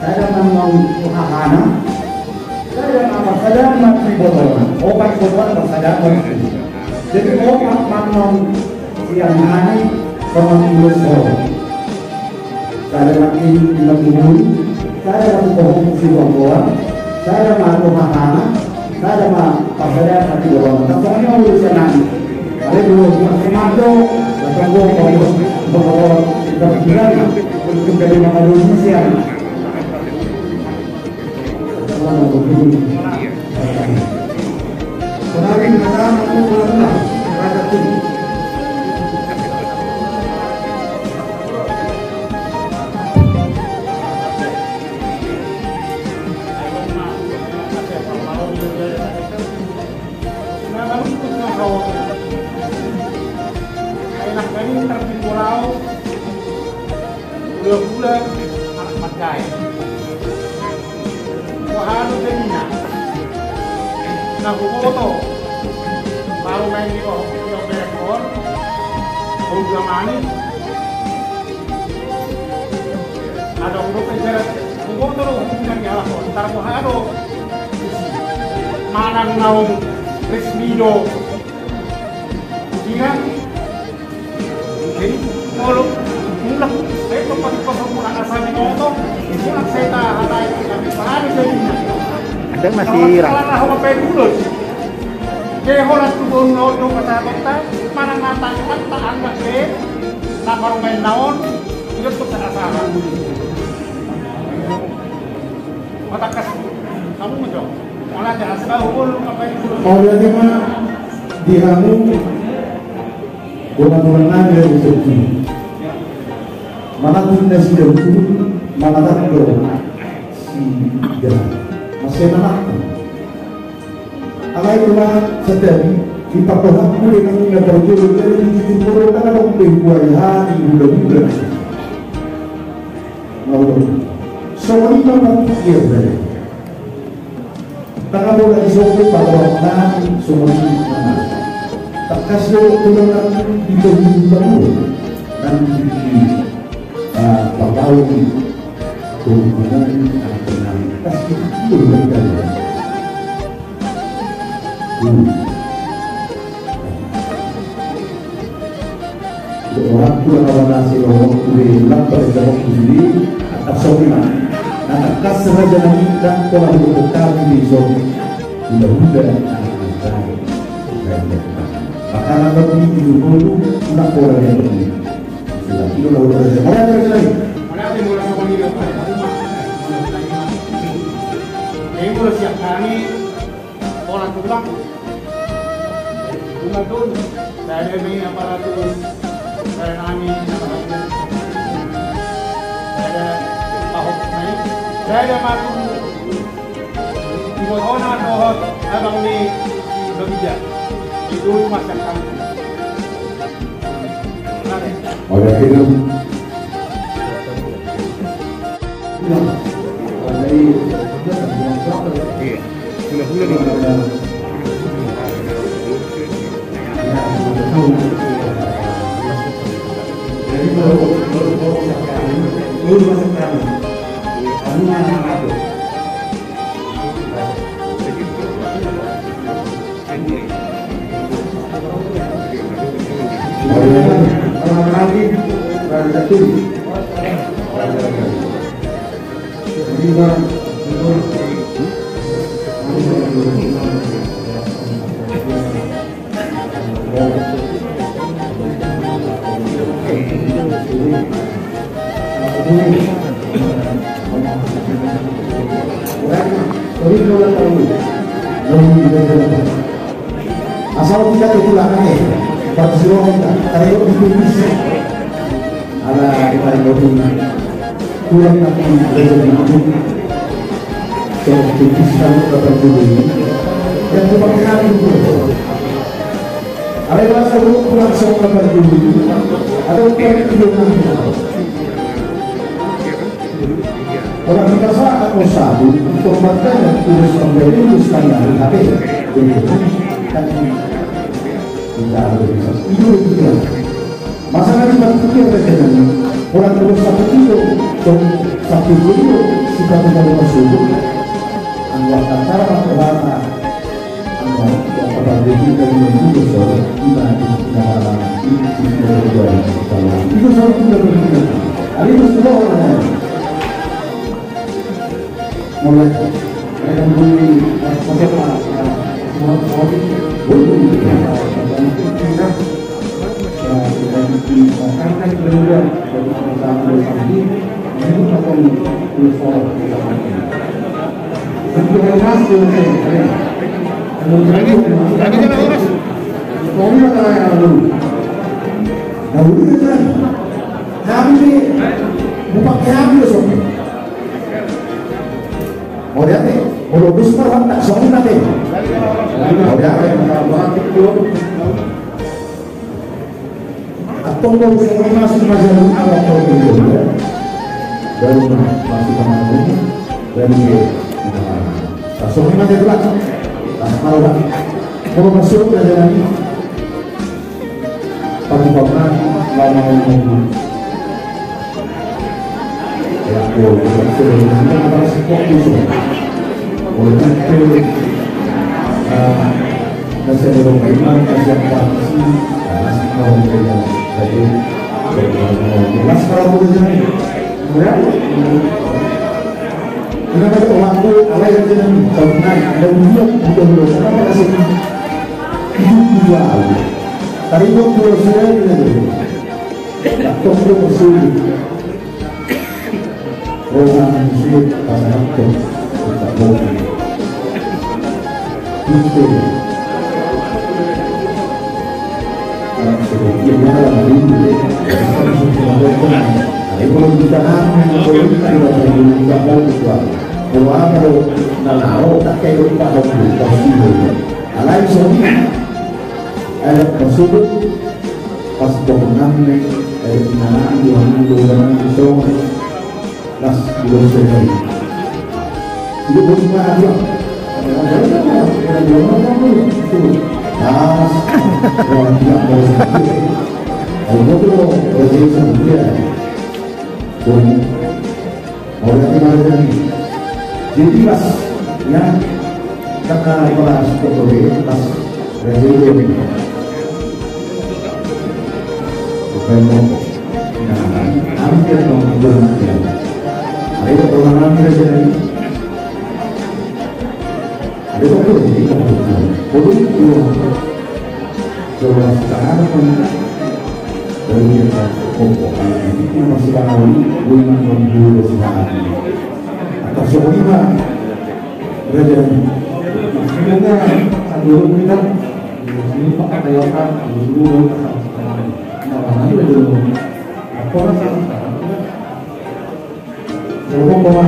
saya mau hahana saya apa saya mati botolan obat botolan saya mau jadi obat manon siang hari sama tulus saya makin dilakukan saya mau si botolan saya mau hahana saya mau pasada mati botolan tapi urusan nanti ada dulu masih datang gua botolan kita bilang untuk dari Indonesia. Kemarin kata aku pulang pada tu. Enak ini terpin pulau 2 bulan anak pakai. Wahano Denina. Nah, foto baru main di telepon, program manis. Ada urut penjara, foto dong, bukan nyala kok. Ntar wahano mana naung resmido, iya. Jadi kalau mulak, saya tempat pertemuan asal di foto, mulak saya tahan tapi baru jadinya. Ada masih Kalau aku pedulus, jadi orang tu baru nol kata kata, mana ngatakan tak anggap deh, tak baru main naon, itu tuh salah. Mata kas, kamu menjawab, malah jangan sekali hubul ngapain dulu. Kalau dia mah diramu, bukan ada yang sedih. Mana tunda sudah turun, mana tak do, si dia masih nak. alai pula seteri ipakohak muli kami nagkarujulu dari ditutup kan ada pembuahan bulan-bulan mau semua ini memang pikir dari tak boleh disokong pada waktu semua ini tak kasih tulang di bawah dan di bawah hubungan antara kasih tulang dan orang tua kawan nasi orang tua hilang pada jawab sendiri atas sokiman anak kasar dan dan telah berbekal di soki mudah-mudahan makanan lebih dulu nak orang yang lebih sudah itu lalu orang yang lagi mulai siap kami orang tulang tuh saya ada main aparatus saya kami saya ada Ahok naik saya ada masuk buat orang Ahok abang ni bekerja itu masa kami oleh film dari asal kita kepulangannya perjuangan tayo ditulis ala tayo kurang nanti rezeki itu yang dipisahkan dapat dulu yang dipakai itu ada bahasa kurang semua dapat dulu ada yang tidak orang kita sangat satu untuk makan dan tulis sampai itu sekalian tapi kan tidak ada bisa itu masalah kita pikir dengan orang terus satu itu satu itu kita tidak masuk anggota cara berkata anggota pada diri dan menjadi soal kita dalam itu satu tidak berbeda ada itu semua orang mulai mereka membeli semua karena kemudian dari perusahaan ini itu akan berfollow kemudian masuk kemudian dahulu kan kami buka kami loh mau lihat nih mau lulus malah tak soalnya nanti mau lihat banget itu atau mau masuk majalah awal tahun itu baru masuk ke mana ini dari langsung aja dulu kalau mau masuk ke dalam ini pernah lama ya aku sebenarnya apa sih fokus oleh itu kasih orang iman kasih pasti kasih kaum mereka jadi jelas kalau begini kemudian kita ada waktu ala yang jadi tahun ada ujian bukan kenapa kasih hidup dua tadi waktu sudah itu tak tahu masuk orang muslim pada waktu tak boleh itu orang sebagian dalam hari ini kalau kita kalau kita tidak mau berbuat kalau kalau tak kayak kita mau berbuat Alay soalnya ada tersebut pas pemenang ada pinaan dua itu las belum selesai. Itu belum ada. Orang tidak boleh sendiri. Kalau itu berjaya sendiri. Orang tinggal di jadi pas yang karena kelas pokoknya pas residen bukan mau hampir mengumpulkan ada perlawanan residen ada itu coba sekarang pun dari pokok ini masih ada hubungan menghubungi sekarang atau semua residen sebenarnya dulu kita ini pakai Toyota dulu nah itu dulu apa rasanya kalau bawa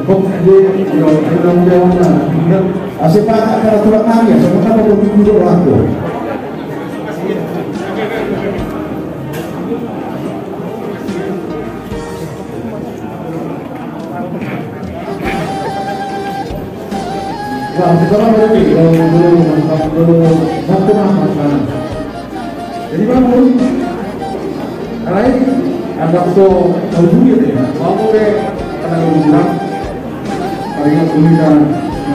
kok dia bilang asal pakai peraturan kami sebenarnya kalau dulu aku Nah, sekarang berarti belum waktu makan. Jadi bangun, lain ada so terjunjung ya. Mau ke karena bilang karena kuliah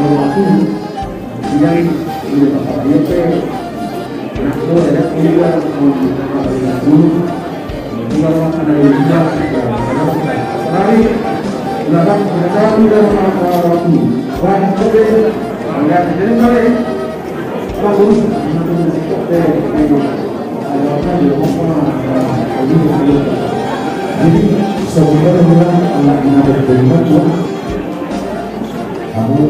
waktu yang ini apa ya pe. Nah, so ada kuliah dulu. Tinggal makan dari dia. Lain belakang sudah waktu. Wah, enggak jadi kali bagus jadi sebenarnya bilang anak ini berterima kasih kamu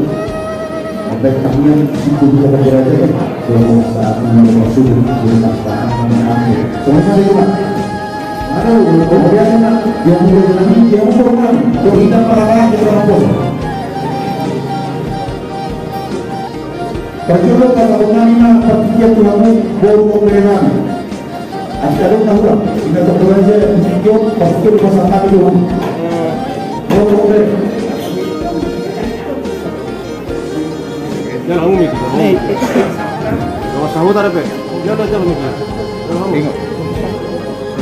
baik kalian situ bisa belajar kalau saat masuk di pasar kami semuanya itu ada kemudian yang mulai lagi yang program kita para di kampung. Perjuangan kata mengenai pertiga tuamu baru mengenai. Asyik tahu tak? Kita terpelajar video pasir pasal itu. Baru mengenai. Jangan ngomong itu. Kalau sahut ada pe? Jangan jangan ngomong. Tengok.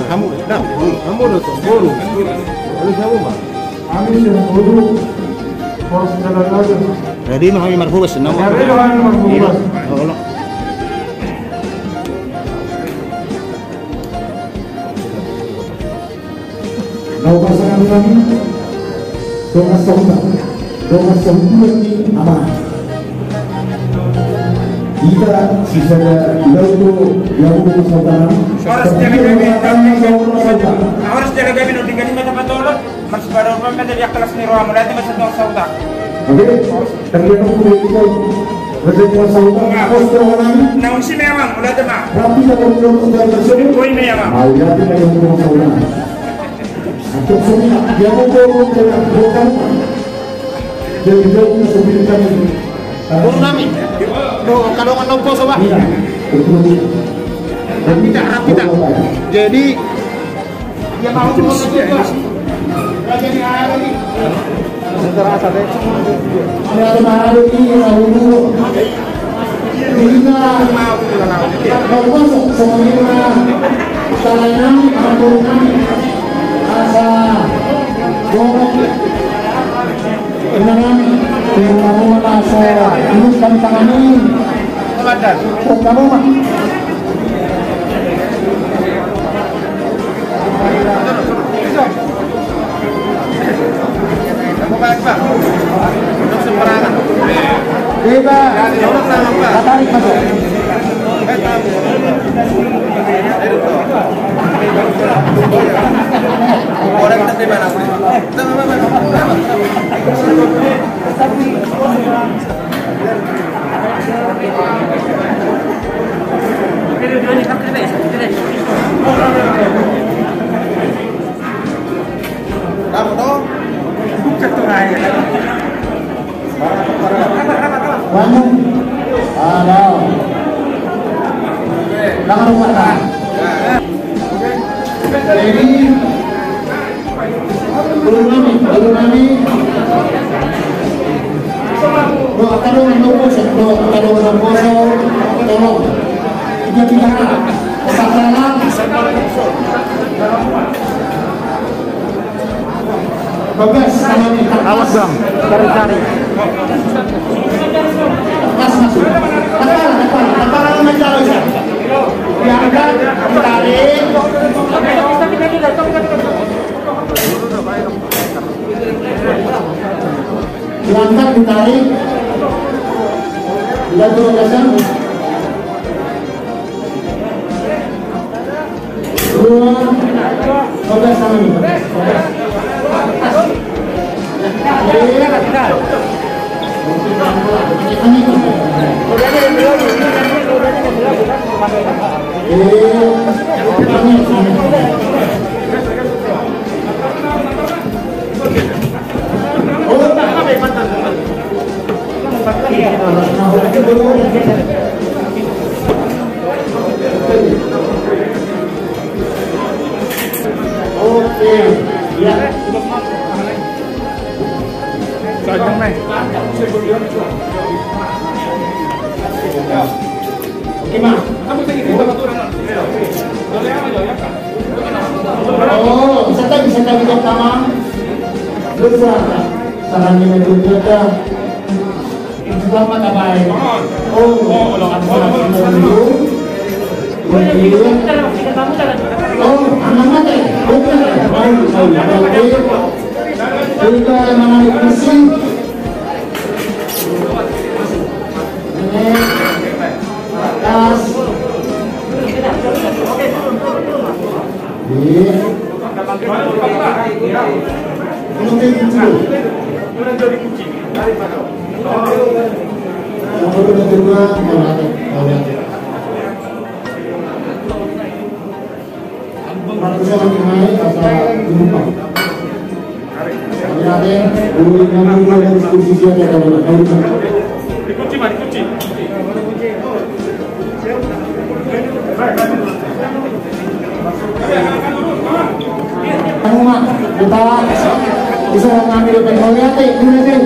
Kamu dah tu baru. Kalau siapa mah? Kami sudah baru. Proses jalan lagi. Jadi kami marhubas nama. Jadi kami marhubas. Oh, Kalau pasangan kami, doa saudara ini aman. Jika sisa itu yang untuk saudara, harus jaga gabi nanti gani mata patolog, masih baru orang mata dia kelas ni roh, mulai masih doa saudara. Oke, terlihat aku itu berjaya saudara. Harus orang Namun si memang mulai tu mak. rapi dan saudara tersebut. Kau ini memang. Mau jadi yang untuk saudara. Untuk semua yang mau dengan bukan jadi jauh sebelum kami. Guru kami. Kalau nompo sobat. Iya, betul. Rapi tak. Jadi dia mau juga. Jadi ada ni. Terasa deh. Ada mahal ini dahulu. Kita kalau masuk semuanya salaman ampunan asa dorong kenalan kenalan asa ilukan tangani Keladan. kamu mah Kamu balik pak. Untuk sembarangan. kita tarik masuk Orang kita di mana? Kamu tahu? Bukan tuh ayah. bangun Ada. Tangan mata. Jadi belum kami. Doa kalau menunggu sebelum kalau menunggu tolong tiga sasaran bagus Awas bang, cari-cari. mas masuk katakan mencari diangkat ditarik diangkat ditarik sudah turun dasar dua bagus sama ini ya. Oh, bisa tahu pertama. Besar. Sarannya itu juga. Selamat apa ini? Oh, anak mati. Kita mengenai kursi. Atas. Kita bisa mengambil teknologi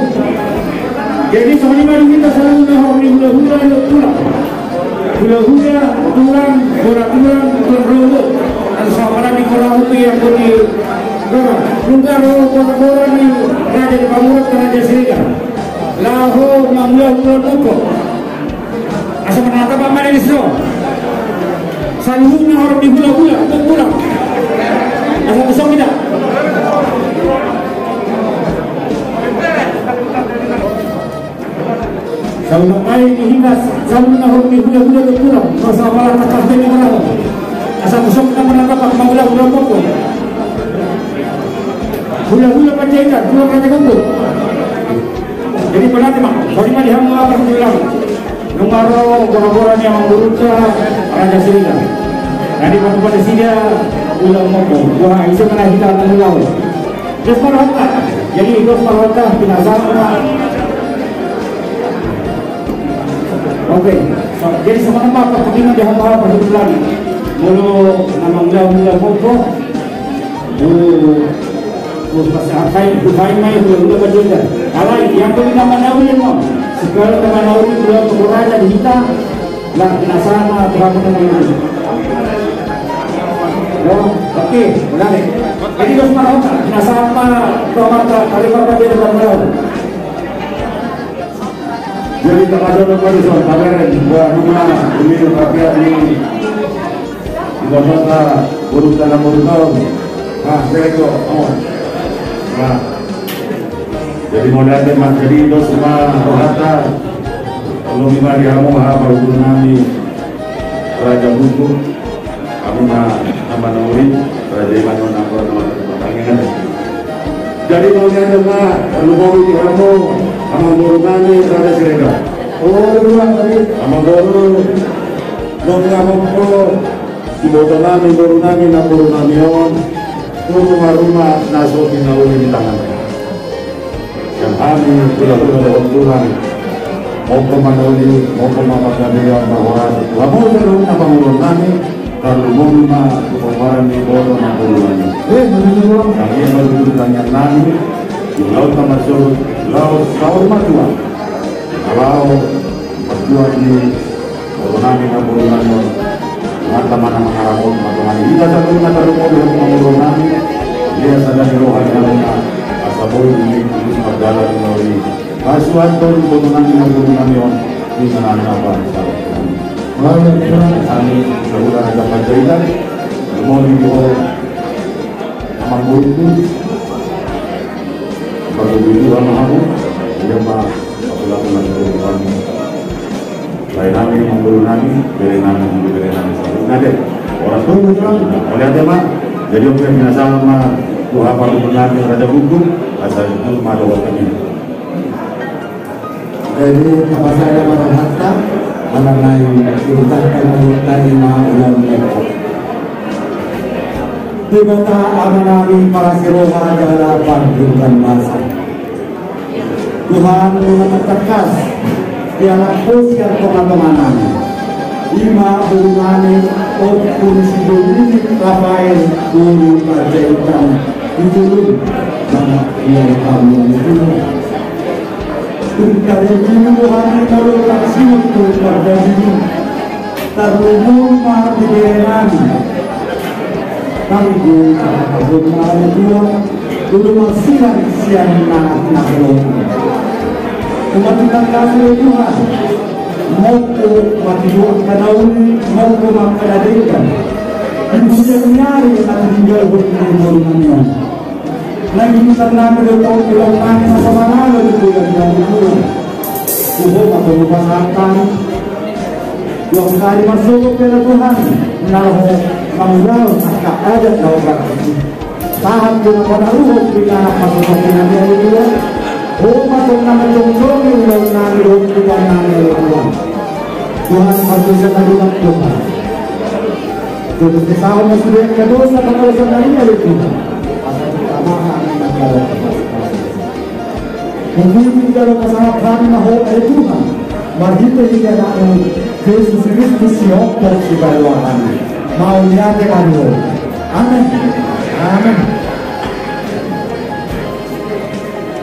jadi sebenarnya kita selalu menghormati hula-hula tulang berrobot dan sama di kolam itu yang beri lugar kota-kota di Raja di Pamurat ke Raja Seriga lahu mamula tuko asa menatap apa di situ selalu orang di hula-hula untuk pulang asa kosong tidak Kalau main hingga zaman tahun ini hula-hula berkurang, masa malah tak ini berapa? Asal kosong kita menangkap masalah pokok. Hula-hula pancaikan, pulang raja kumpul. Jadi pelatih mak, bagaimana dihamba akan pulang? Numaro orang-orang yang mengurutnya Raja Seriga. Jadi pada sini ulang mokok. Wah, itu mana kita akan ulang. Terus marhota. Jadi terus marhota binasama. Oke, jadi sama-sama pertandingan dihamba pada bulan mulu nama mula mokok mulu pasal kain main mulu berjalan alai yang boleh nama nawi mo segala nama nawi mula berraja di kita lah binasama berapa nama ini oke, boleh jadi terus marhota binasama berapa kali berapa dia dalam jadi kepada Profesor Taberen buat rumah ini rakyat ini di bawah urutan nomor sego jadi modalnya mas jadi itu semua rata kalau lima diamu apa urutan kami Raja Buku kamu nama Nuri Raja Iman nama jadi maunya dengar kalau mau diamu sama guru kami Raja Seriga. Oh, dua tadi. Sama guru. Nongga mongko. Di bawah kami guru kami on. Rumah naso pinauli di tangan. Yang kami sudah Tuhan. Opo manoli, opo mapagkabila bahwa lamo sa na pangulong namin, karumong na kupawaran ni Boto na puluhan. Menurut kami yang baru tanya namin, yung laut na masuk, laut saur matuan. Kalau matuan di Boto namin na puluhan yun, mga taman na makarakot, matuan. Kita sa tuwing natarumong yung pangulong namin, dia sadar rohan na asaboy ini terus berjalan melalui kasuhan tuh potongan yang potongan yon di mana apa malah kami sudah ada kajian mau dibawa sama guru kalau begitu aku dia mah apabila melakukan lain kami mengguru kami beri nama ada orang tuh oleh ada mah jadi orang yang sama Tuhan pada mengambil raja hukum asal itu malu kami. Jadi apa saya merasa mengenai urutan menerima ulang lekor. Di mata amanami para siroha adalah panggilan masa. Tuhan mengetekas dialah usia pengalaman. Lima hubungan opun siduri Rafael guru kerjaan itu nama yang kamu itu. Kita ini Tuhan kalau kasih itu pada diri terhubung mati dengan kami terhubung mati Tuhan dulu masih siang nak umat kita kasih Tuhan mau mati Tuhan kanauli mau makadadikan dunia nyari atau tinggal berumur lagi kita nabi tahu bilang kami sama mana itu yang dulu Tuhan atau pasangan yang kali masuk ke Tuhan nahu mengulang agak ada tahu tahap dengan pada ruh kita masuk ke nabi itu masuk nama jomjom yang nabi Tuhan nabi Tuhan masuk ke dalam Tuhan jadi kesalahan masuk ke dosa kalau sebenarnya itu mungkin kalau kesalahan kami mahu Tuhan begitu jika ada Yesus Kristus siap si baluan mau lihat kami amin amin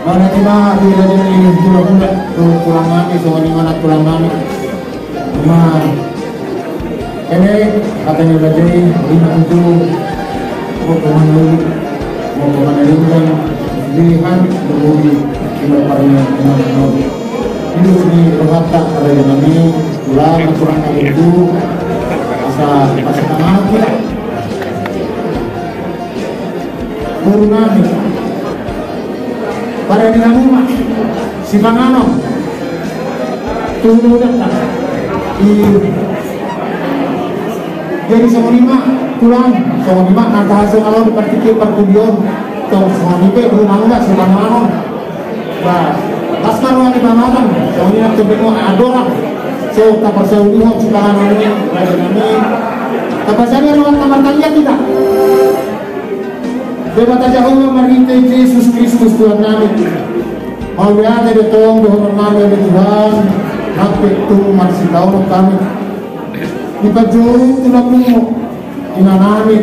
mana cuma bila ini pulang kami soal di mana pulang kami cuma ini katanya belajar lima itu mau kemana dan pilihan berbudi di berparnya dengan hidup ini berkata pada kami pulang kurang itu asa tengah kita kurunami pada dengan rumah si Mangano tunggu datang jadi sama lima pulang sama lima nanti hasil kalau dipertikir perkudion tong sama lima rumah enggak sama mana bah laskar wangi bamakan soalnya tebeno adorak so kapal sauliho silangan ini kapasanya ruang kamar tanya kita debat aja Allah merintai Yesus Kristus Tuhan kami mau lihat ada tong doa nama Tuhan hak itu masih tahu kami ipajurung tulamu inanami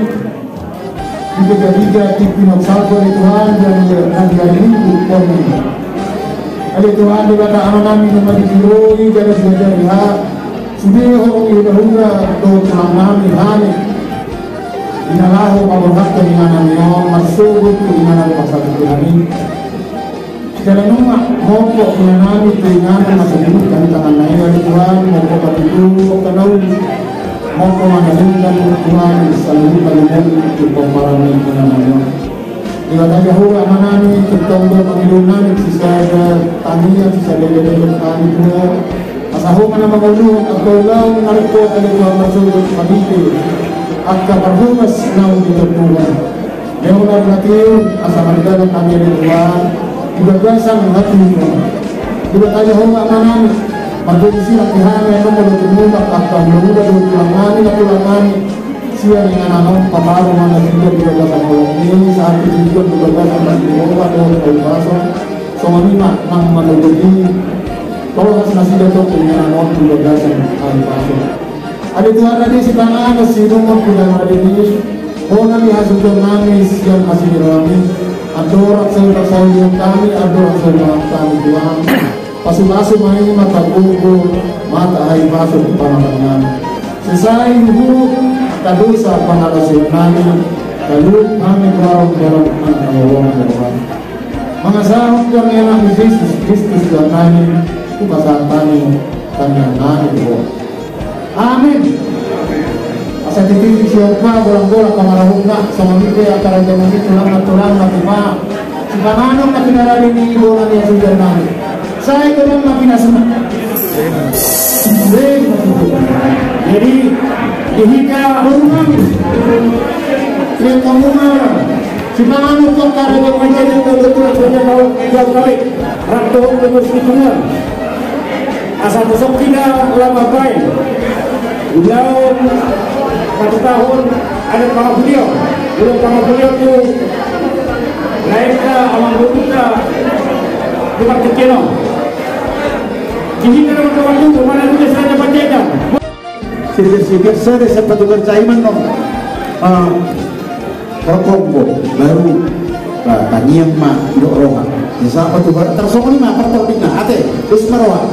tiga-tiga tipinok sabar Tuhan dan hari minggu kami ada Tuhan di kata anak-anak yang ditiroi dari sejarah sudah orang Yehuda do tulang nami inalahu mabarhaka inanamion masuk ke inanan pasal Tuhan jalan rumah mokok inanami ke inanan masuk hidup kami tangan lain dari Tuhan mokok katidu kenal mokok menghasilkan Tuhan selalu kalian untuk pameran inanamion Ibadah Yahuwah manani tertambah mengilunan sisa tanian sisa lele-lele kami Tuhan asahu mana menguluh atau lau menarikot oleh Tuhan masuk pagiti akka parhumas nau di Tuhan Yahuwah berarti asa marigalan kami oleh Tuhan ibagasan hati Tuhan Ibadah Yahuwah manani pagkisi ang tihana yang memulutumudak akka meluda doon tulangani na tulangani siya dengan anak paparu mana juga dibagasan oleh ini saat itu juga dibagasan dan dibawa oleh Tuhan so menima nang menurut kalau masih datang punya non pembebasan alifasum. Ada Tuhan ada si tangan si nomor punya ada ini. Oh nami hasil nami sekian masih dirami. Ador aksel bersayung kami, ador aksel dalam kami Tuhan. Pasu-pasu main mata buku, mata alifasum kepanangan. Selesai dulu kadosa panalasin nami. Lalu kami berharap Allah. Mengasahkan yang Kristus dan nani itu pasal tani nani itu. Amin. Asal titik siapa bolang-bolang kamarahuna sama mite akan ada mungkin tulang mati ma. Jika nanu makin ada ini bolang yang sudah nani. Saya kena makin asma. Jadi dihika rumah. Yang kamu marah. Simangan untuk karya macam yang betul saja kau yang kali rakto untuk sekitarnya. Asal besok kita lama baik. Beliau 1 tahun ada beliau tu lahirnya alam berbuka bukan kekeno. Jadi kalau kawan tu mana tu saya bacakan. Sikit-sikit saya sempat bercaiman dong. Perkombo baru tanyang ma do roha bisa apa tuh tersong lima pertol tinggal ate terus meroha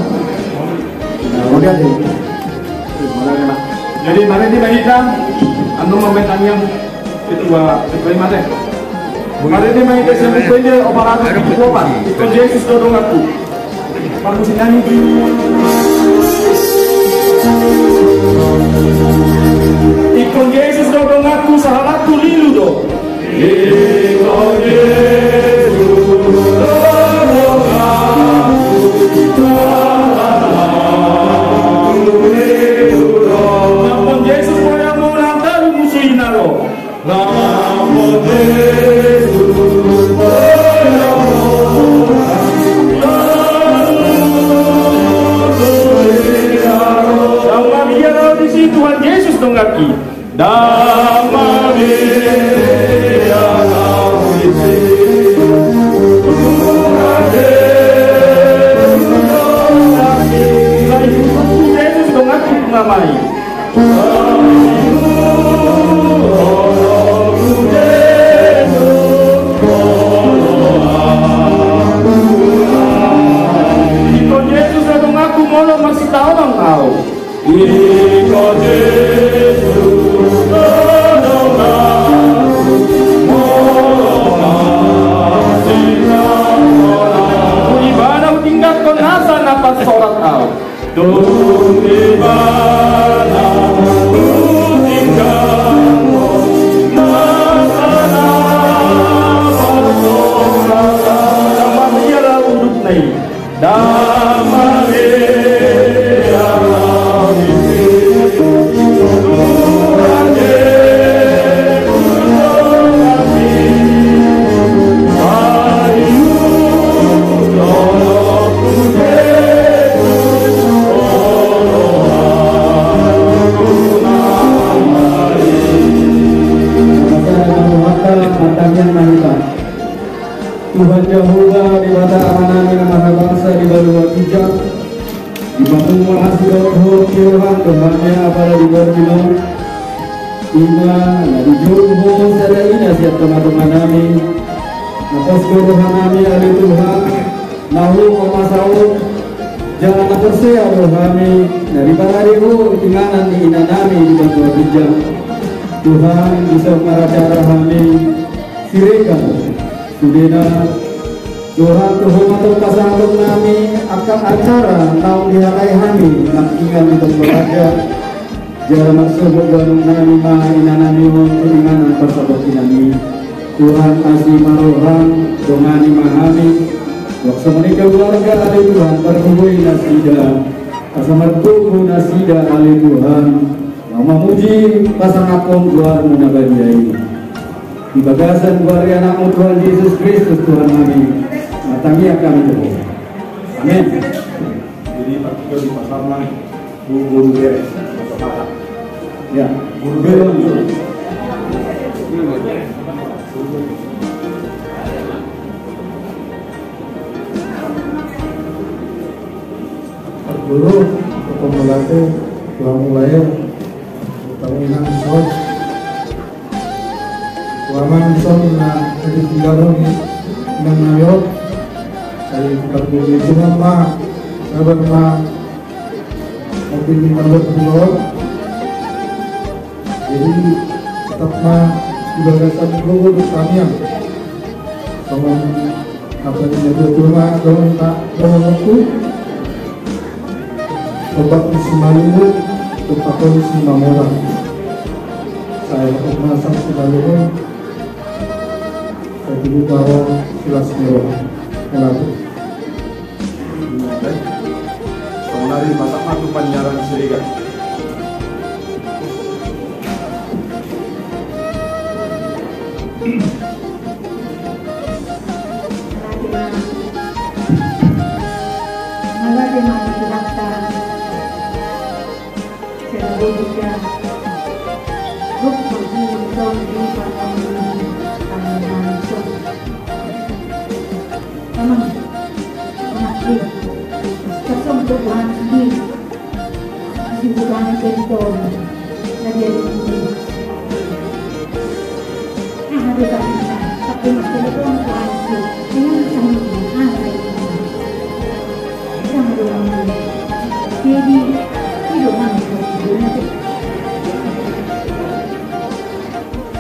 kemudian Jadi mari dibagikan anu membetanya itu terima teh. Mari dibagikan sebenarnya operasi kelopan. Itu Yesus dorong aku. Pamusinani. Ikon Yesus dorong aku sahabatku lilu do. Ikon Yesus dorong aku. Namun Yesus yang menantang musuhin lo. Namun Yesus Tuhan Yesus dong kaki. Dama Maria Yesus dong kaki mengamai. Ikon Yesus dong aku molo masih tahu dong kau. Ikon Yesus dong aku molo masih tahu. Ibadah tinggalkan asa napas sorat kau. Di mana tinggalkan asa napas sorat kau. Damai dia lalu duduk naik. Damai dia Tuhan Yehovah di mata amanah nama bangsa di bawah hijab di bangun mahasiswa Tuhan Tuhannya pada di bawah minum iman dari juru sada ina siap teman-teman kami atas Tuhan kami ada Tuhan nahu masaul jangan percaya kami dari bararihu tinggalan di ina kami di bawah hijab Tuhan bisa meracara kami sirekan Sudena Tuhan Tuhan atau pasang nami akan acara naung diharai kami nakingan untuk beraja jara maksud ganung nami maha inanami untuk inganan persahabat inami Tuhan asih marohang dongani mahami waksa menikah keluarga ada Tuhan perkuhui nasida asamat tubuh nasida ali Tuhan nama muji pasang akong keluar munabadiai di bagasan keluarga anak Tuhan Yesus Kristus Tuhan kami matangi akan itu amin. Jadi Pak Kiko di pasar mana guru beres ya guru beres dulu untuk melatih tulang mulai permainan shot waman shot na jadi tinggal ni nang nayot saya terbunuh cuma pak sahabat pak mobil di mana berpulau jadi tetap mah ibadasan dulu bertanya sama apa yang jadi rumah kalau tak aku obat Simalungu tempat Simamora saya masak Simalungu saya dulu bawa kilas merah kenapa dari masak matu Panjaran Serikat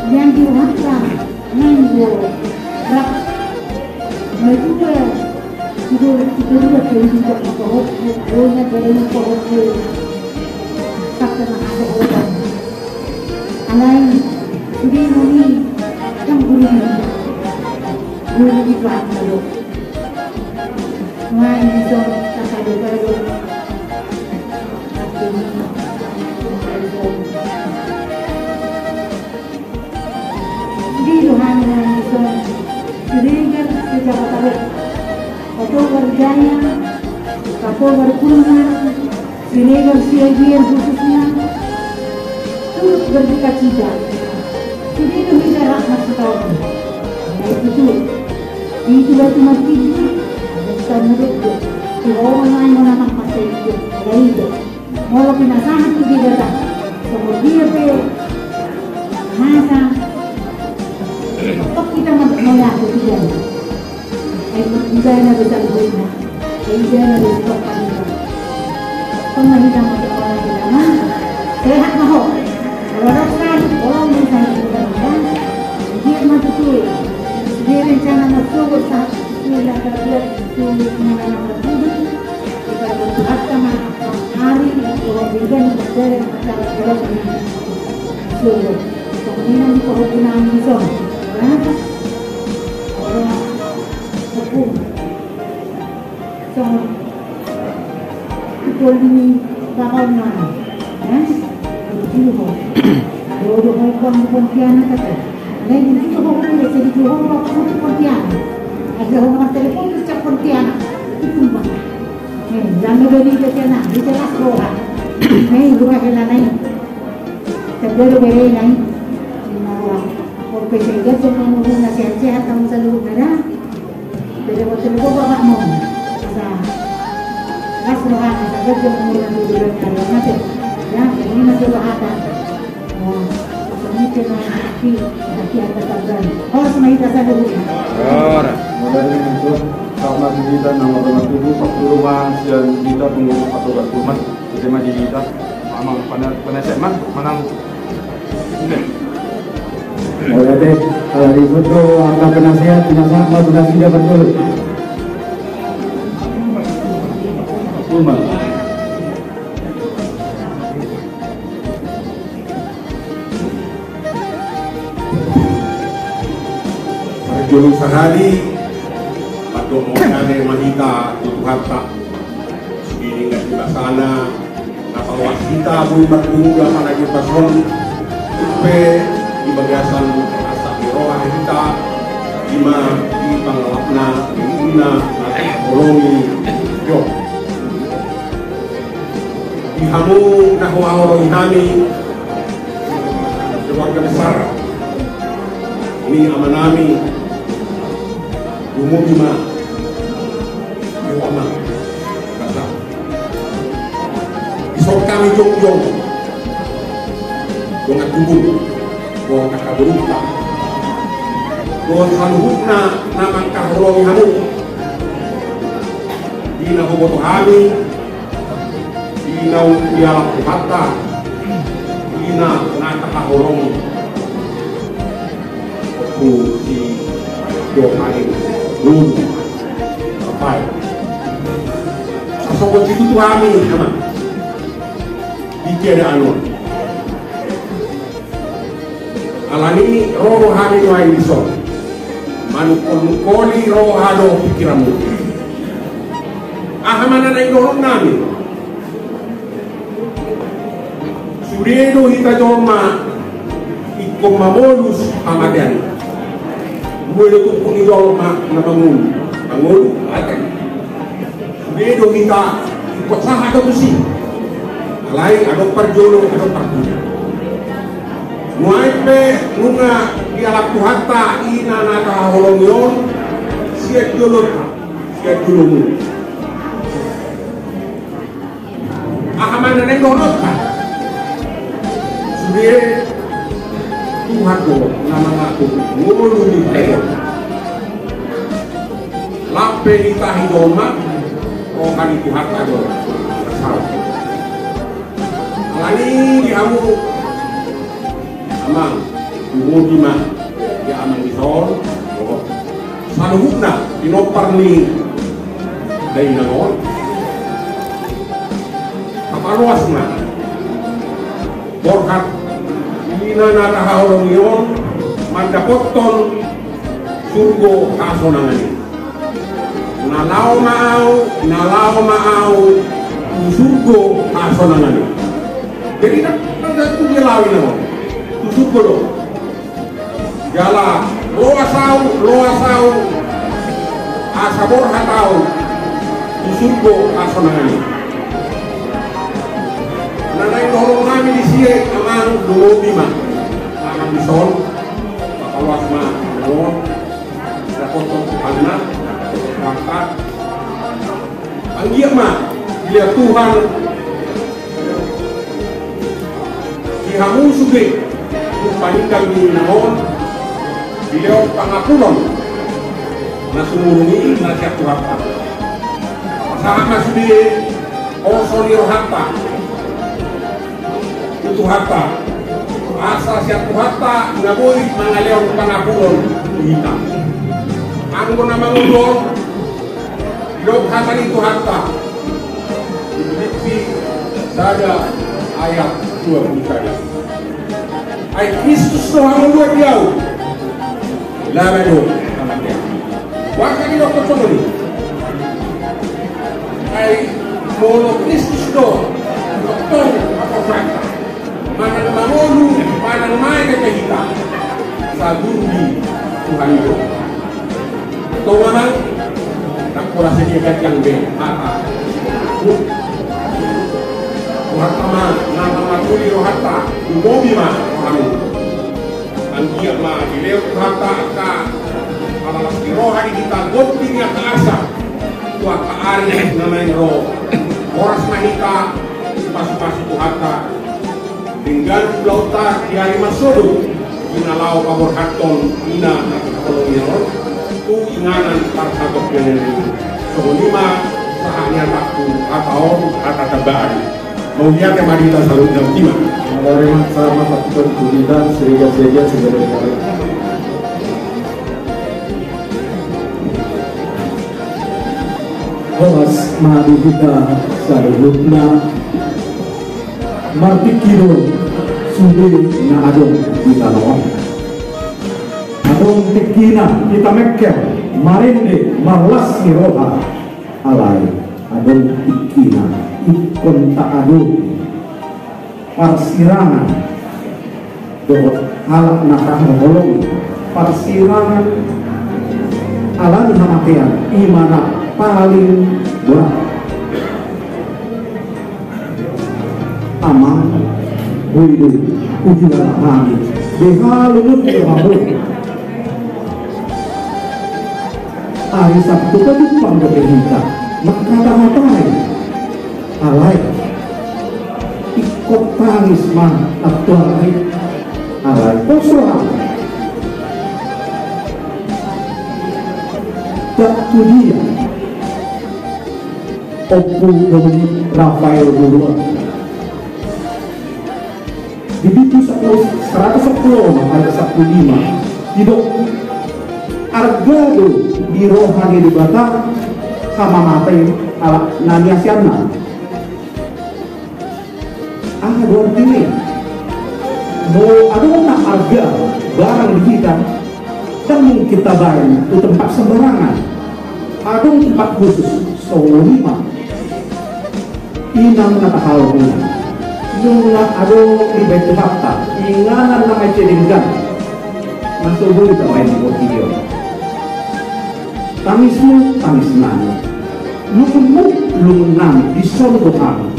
yang diharapkan minggu rak mereka itu juga kehidupan kohok punya dari kohok tak pernah ada orang lain jadi ini yang guru di kelas dulu main itu tak ada baru Tuhan yang bisa dirikan sejak tahun atau kerjanya atau berkurungan sinikan siagian khususnya turut berduka cita jadi lebih jarak masih tahu itu batu mati dan menurutku orang lain menanam pasal itu itu mau penasaran itu dia datang kemudian dia masa kok kita melihat ketiga kita yang besar dunia kita yang besar dunia pemerintah orang kita sehat mahu orang orang misalnya dia masuk dia rencana masuk saat dia kerja itu mengenai kita berdoa sama hari orang bidan dari acara orang so kemudian di perhubungan itu orang hukum so itu ini tahun mana itu dulu Pontianak kata lain itu orang yang jadi orang Pontianak ada orang telepon ucap Pontianak itu bang jangan beri Pontianak itu jelas orang rumah kita naik terbaru beri naik porque saya cuma menggunakan sehat-sehat kamu seluruh negara dari waktu itu bapak mau ras rohani saya cuma menggunakan dunia nanti ya ini masih bahasa ini cuma hati ada tabran harus menghidap saya dulu modern itu sama kita nama rumah tubuh rumah yang kita tunggu atau rumah tema kita amang penasihat menang oh ya deh, kalau di foto angka penasihat mau penasihat betul. Rumah. Jurus sehari, atau mengane mahita tutup harta. Segini nggak juga sana. Nah kalau kita boleh bertunggu pada kita son, di bagasan asa roh kita lima di panglapna guna koloni yo di hamu nahwa orang kami keluarga besar ini amanami umum lima yo aman kata so kami jong-jong dengan tubuh bahwa kakak berupa bahwa haluhutna namang kahorong hamu dina huboto hami dina dialak kuhata dina nata kahorong aku di dokain dulu apa sasok itu tuh kami sama dikira anu alani roho hari wa iso manukoli roho hado pikiranmu ahamana na indorong namin suredo hita joma ikomamolus amadian mulai tumpung idolma na mangulu akan suredo hita ikotsaha do tusi alai adok parjolo adok parkunya muaipe nunga dialak tuhata ina naka holongyon siat jolot siat jolomu ahamana neng donot kan sudah Tuhan ko nama ngaku ngulu di teo lape itahi doma rohani tuhata doma salah alani diamu amang umudima ya amang isol saluhukna dinopar ni dari nangon kapaluasna borhat ina nakahorong yon mandapotton surgo kasonangani nalao maau surgo kasonangani jadi nak tu dia lawin nama surgo lo jala loa sau asabor hatau surgo kasonangani nanay dorong namin di siya amang lumobi ma amang bison pakawas ma noon nakotong anak kakak ang iya ma dilihat Tuhan dihamu suge upanikan di noon dilihat pangapulon na sumurungi na siya Tuhan pasama suge osoniro hatta Tuhata asa siya Tuhata ngaboy mga leong pangapulon kita ang na mangulong log hata ni Tuhata ibigti sada ayat 23 ay Kristus no hamuluan diyaw lamado waka ni Dr. Chomoni ay mono Kristus no Dr. Apofrata manang mangulu, manang may kita sa gundi Tuhan itu. Ito naman, nagpura sa niyagat yang ben, mata. Tuhan tama, nangangatuli rohata, umobi ma, kami. Ang giyak ma, dilew rohata ka, palalas ni rohani kita, gonti niya kaasa, tuwa kaari na may roh. Oras na kita, pas-pas Tuhata, tinggal lauta di hari masudu inalau kabur haton ina kolonial tu inganan parsatok peneri sohonima sahanya takku atau kata tebaan mau lihat yang madita salut jam 5 dari sama satu kudidan seriga-seriga segera Horas madita salutna martikiro sudah na adong kita loh adong tikina kita mekker marinde marlas ni roha alai adong tikina ikon tak adong parsirangan doh halak nakah holong parsirangan alan hamatian imana paling berat amang huidu ujian kami behalunut kehamu hari Sabtu kedupang kita maka tahatai alai kok tangis mah aktuari alai kosong tak tu dia Oppo Dominic Rafael duluan di bitu 110 ada 15 tidak argado di rohani di bata sama mate ala nanya siana dua ini mau ada nak harga barang di kita dan mungkin kita bayar itu tempat sembarangan ada tempat khusus Solo 5 inang kata hal ini nungla ada di betu fakta inganan nama cedingkan masuk dulu kita main di video tangismu tangis nani lumun nani disondokan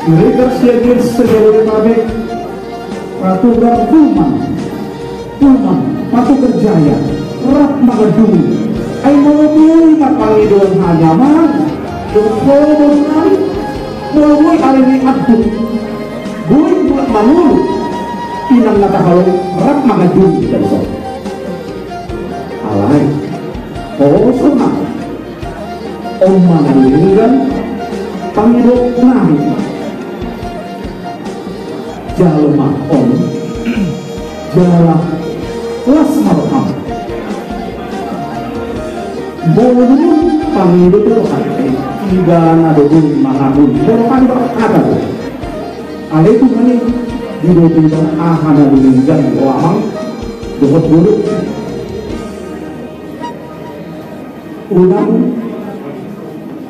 mereka siadir sejauh tabe Patugar Puman Patu Kerjaya Rak Magadung ay mawabui mapangidoan hanyaman Dukholong nari mawabui alini adun Buy buat mamulu Inang natahalong Rak Magadung di dalam alay sana Oma nalulingan Pangidok nari Jalma on Jala Las marham Boleh Pangido itu hati Tiga nado bumi manapun Boleh kan berkata Ale itu mana Di doa ahana dilinggan Wamang Dohot dulu Ulang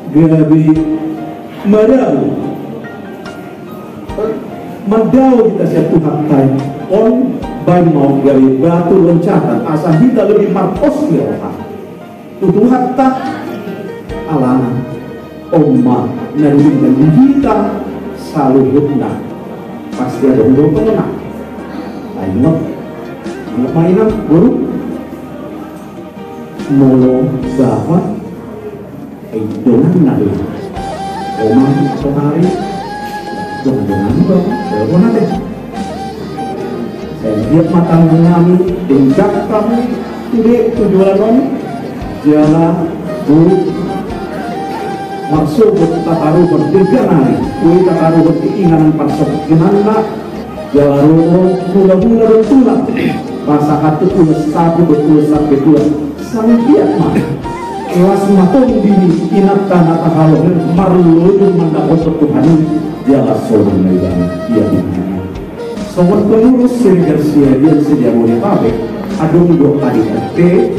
Gabi Madau Madau kita siap Tuhan tay on by mau dari batu loncatan asa kita lebih markos ya orang Tuhan tak alana Oma nanti dan kita selalu hendak pasti ada dua pengenang ayo mainan buruk molo dapat dengan nari Oma hari dengan dong, telepon aja. Saya lihat matang kami, denjak kami, tujuan kami, jalan buruk, maksud tataru bertiga hari, tataru berkeinginan pasok, gimana? Jalan mula-mula bertulang, masa hati tulis satu bertulis sampai dua, sampai lihat mah. Kelas matong dini inat tanah tahalong marludung mendapat Tuhan jalan sorong medan dia dini sobat pengurus sehingga dia sedia mulai pabrik adung do adikate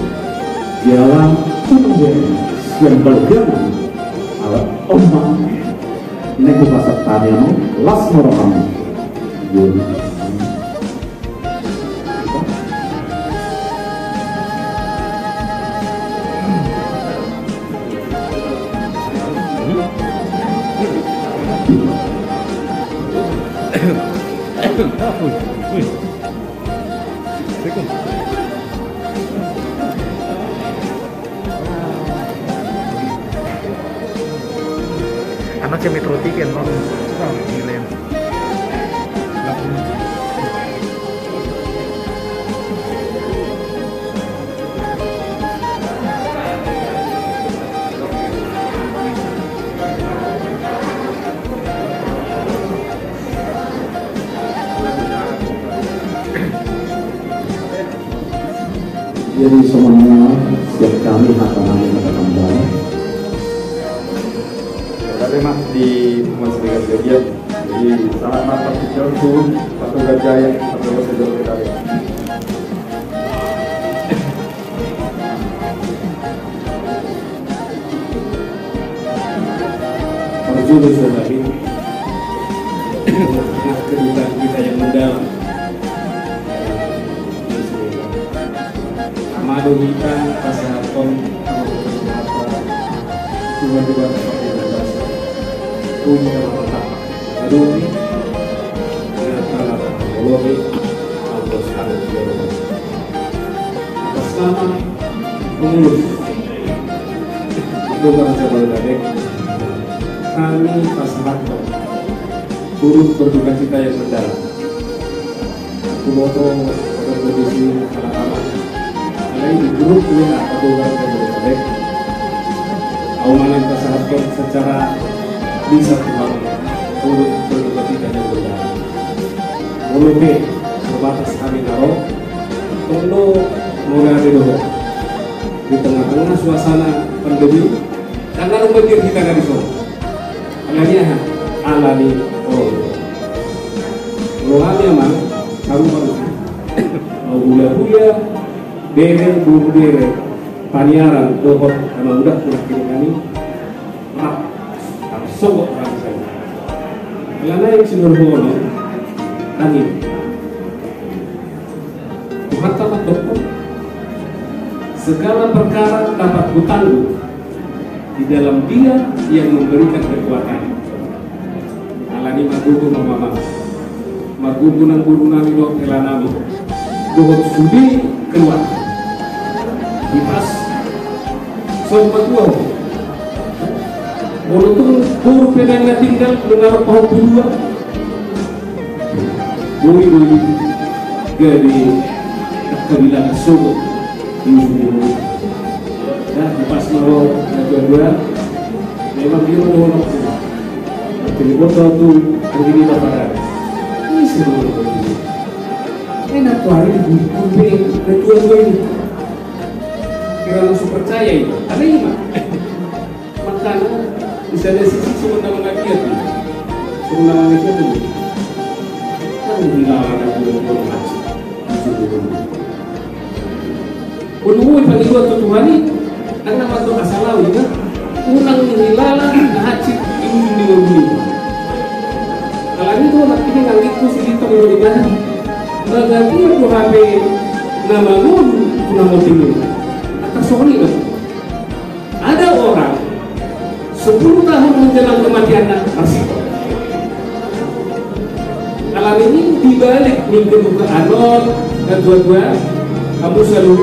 jalan tunggu yang berjalan alat ombak nego pasat tanya las morokam Anak si Metro Ticket no? Gila. Jadi semuanya setiap kami akan kembali. Tadi mas di Mas Bagian, jadi sangat mantap itu Patu Gajaya, Patu Gajaya tadi. Berjudul tadi kedudukan kita yang mendalam. Amado kita kesehatan dua-dua seperti biasa. Punya mata. Aduh ini adalah Polri atau sekarang Polri. Atas nama pengurus itu kan saya boleh tadi kami pasrahkan turut berduka cita yang mendalam. Kumoto pada kondisi anak-anak lain di grup WA atau warga Jabodetabek awalan kesehatan secara bisa Tuhan turut berduka cita yang mendalam. Muluke terbatas kami naro tondo mulai dulu di tengah-tengah suasana pandemi karena rumah kita nggak bisa alanya alami rohani mah kamu harus mau buya dereng buru dereng paniaran dohot sama udah kini maaf harus sogok orang saya karena yang sinurbono angin Tuhan tamat dokter segala perkara dapat kutangguh di dalam Dia yang memberikan kekuatan. Alani magugu mama magugu nang guru nami dok kelanami dohot sudi keluar dipas sobat dua walaupun pur pedangnya tinggal dengar pohon dua bui jadi kebilang sobat di nah dipas mau dua memang dia mau jadi botol tuh begini bapak ini seluruh begini enak tuh hari ini kedua ini kira langsung percaya itu ada ini makanya bisa ada sisi sebenarnya lagi ya sebenarnya lagi itu kan hilang ada dua macam Unui pagi dua Tuhan ini karena waktu asal ya unang hilala hacit ini diuruni kalau itu nantinya nggak itu sih itu menjadi berganti itu HP nama mun nama tinggi atas soal itu ada orang 10 tahun menjelang kematiannya masih kalau ini dibalik minggu ke anon dan dua-dua kamu selalu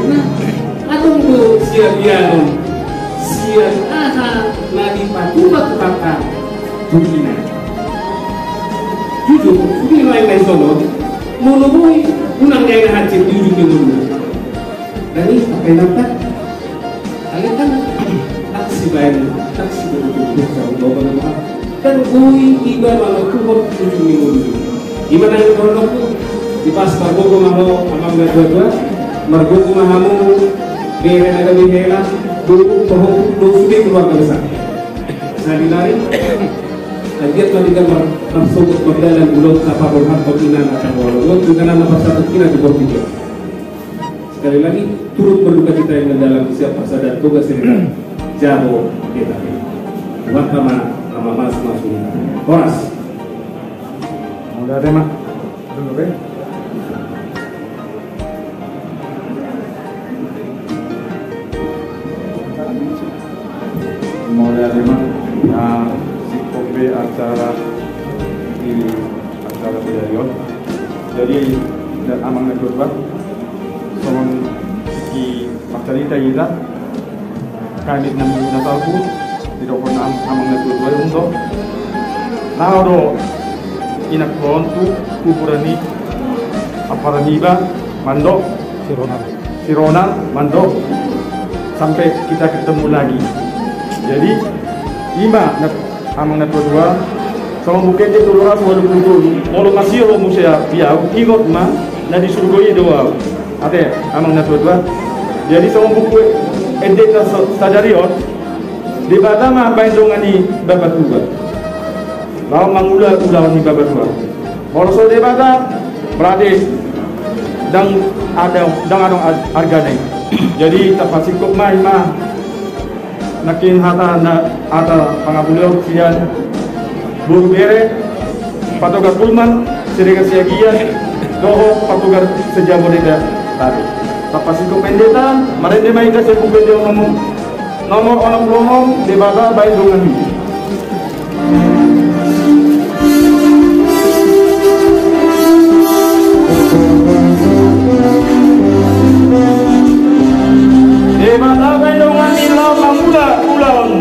atau tuh siap bianon siap aha nadi patumat kata begini jujur ini lain-lain sono mulumui unang gaya hacit di ujung minggu dan ini apa yang dapat kalian kan taksi bayar taksi betul-betul sama bawa dan kui iba malah kuhut ujung minggu gimana yang kalau di pas margogo maho amang dua-dua margogo mahamu beren ada bihela dulu pohon dulu sudah keluar besar lari-lari dia telah digambar tersebut berdalam belum apa berhak pimpinan atau walau bukan nama pasal pimpinan di bawah video sekali lagi turut berduka cita yang mendalam siapa sadar tugas ini jabo kita buat nama mas Horas udah ada mah dulu deh mulai dari mana si kopi acara di acara Bidarion jadi dan amang negara soal si masalita ida kami namun nasalku tidak pernah amang negara untuk nauro inak kontu kuburani aparaniba mandok Sirona mandok sampai kita ketemu lagi. Jadi ima amang na dua sama bukit dia dulu ras walau dulu mau masih lo musia piau ikut ma na di surgoi doa ate amang na dua jadi sama buku edit sadarion di bata ma baindongani babat juga lawan mangula ulawan ni babat dua borso di bata berarti dang ada argane jadi tapasikok ma ima nakin hata na ata pangabulyo siyan buru bere patogar pulman sirega siagian doho patogar sejabodega tadi tapasiko pendeta marende maida se kubedo nomor orang lomong di bata baik dungan Mata bendungan ilo mangula ulang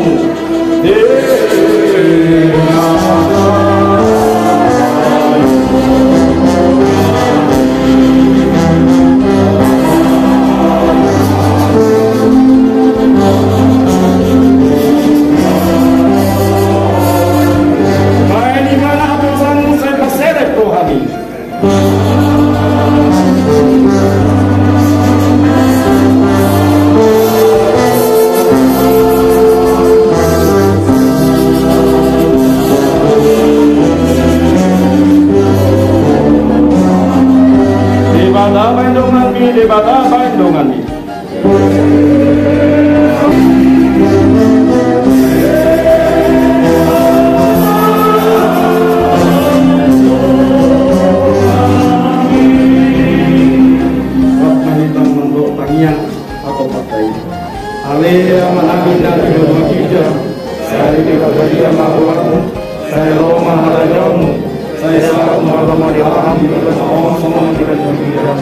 ketika bagian makhlukmu, saya roh maharajamu, saya sangat mengalami diham di dalam semua tidak berpikiran.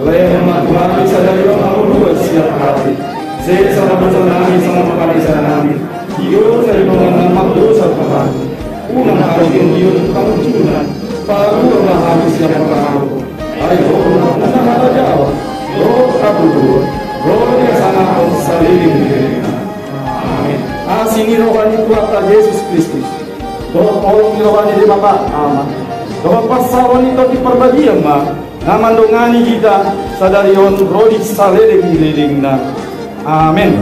Lema kami sadari aku dua siap hati. Saya sangat bersenang sama kali sanami. Iyo saya mengenal makhluk Tuhan. Unang hari ini kamu cuma baru habis yang pertama. Ayo, nak jawab. Roh aku dulu. Roh yang sangat saling. Amin. Asini rohani kuasa Yesus Kristus. Doa tolong rohani di Bapa. Amin. Doa pasawan itu diperbagian mah. Naman dongani kita sadarion roh di saleh di lilingna. Amin.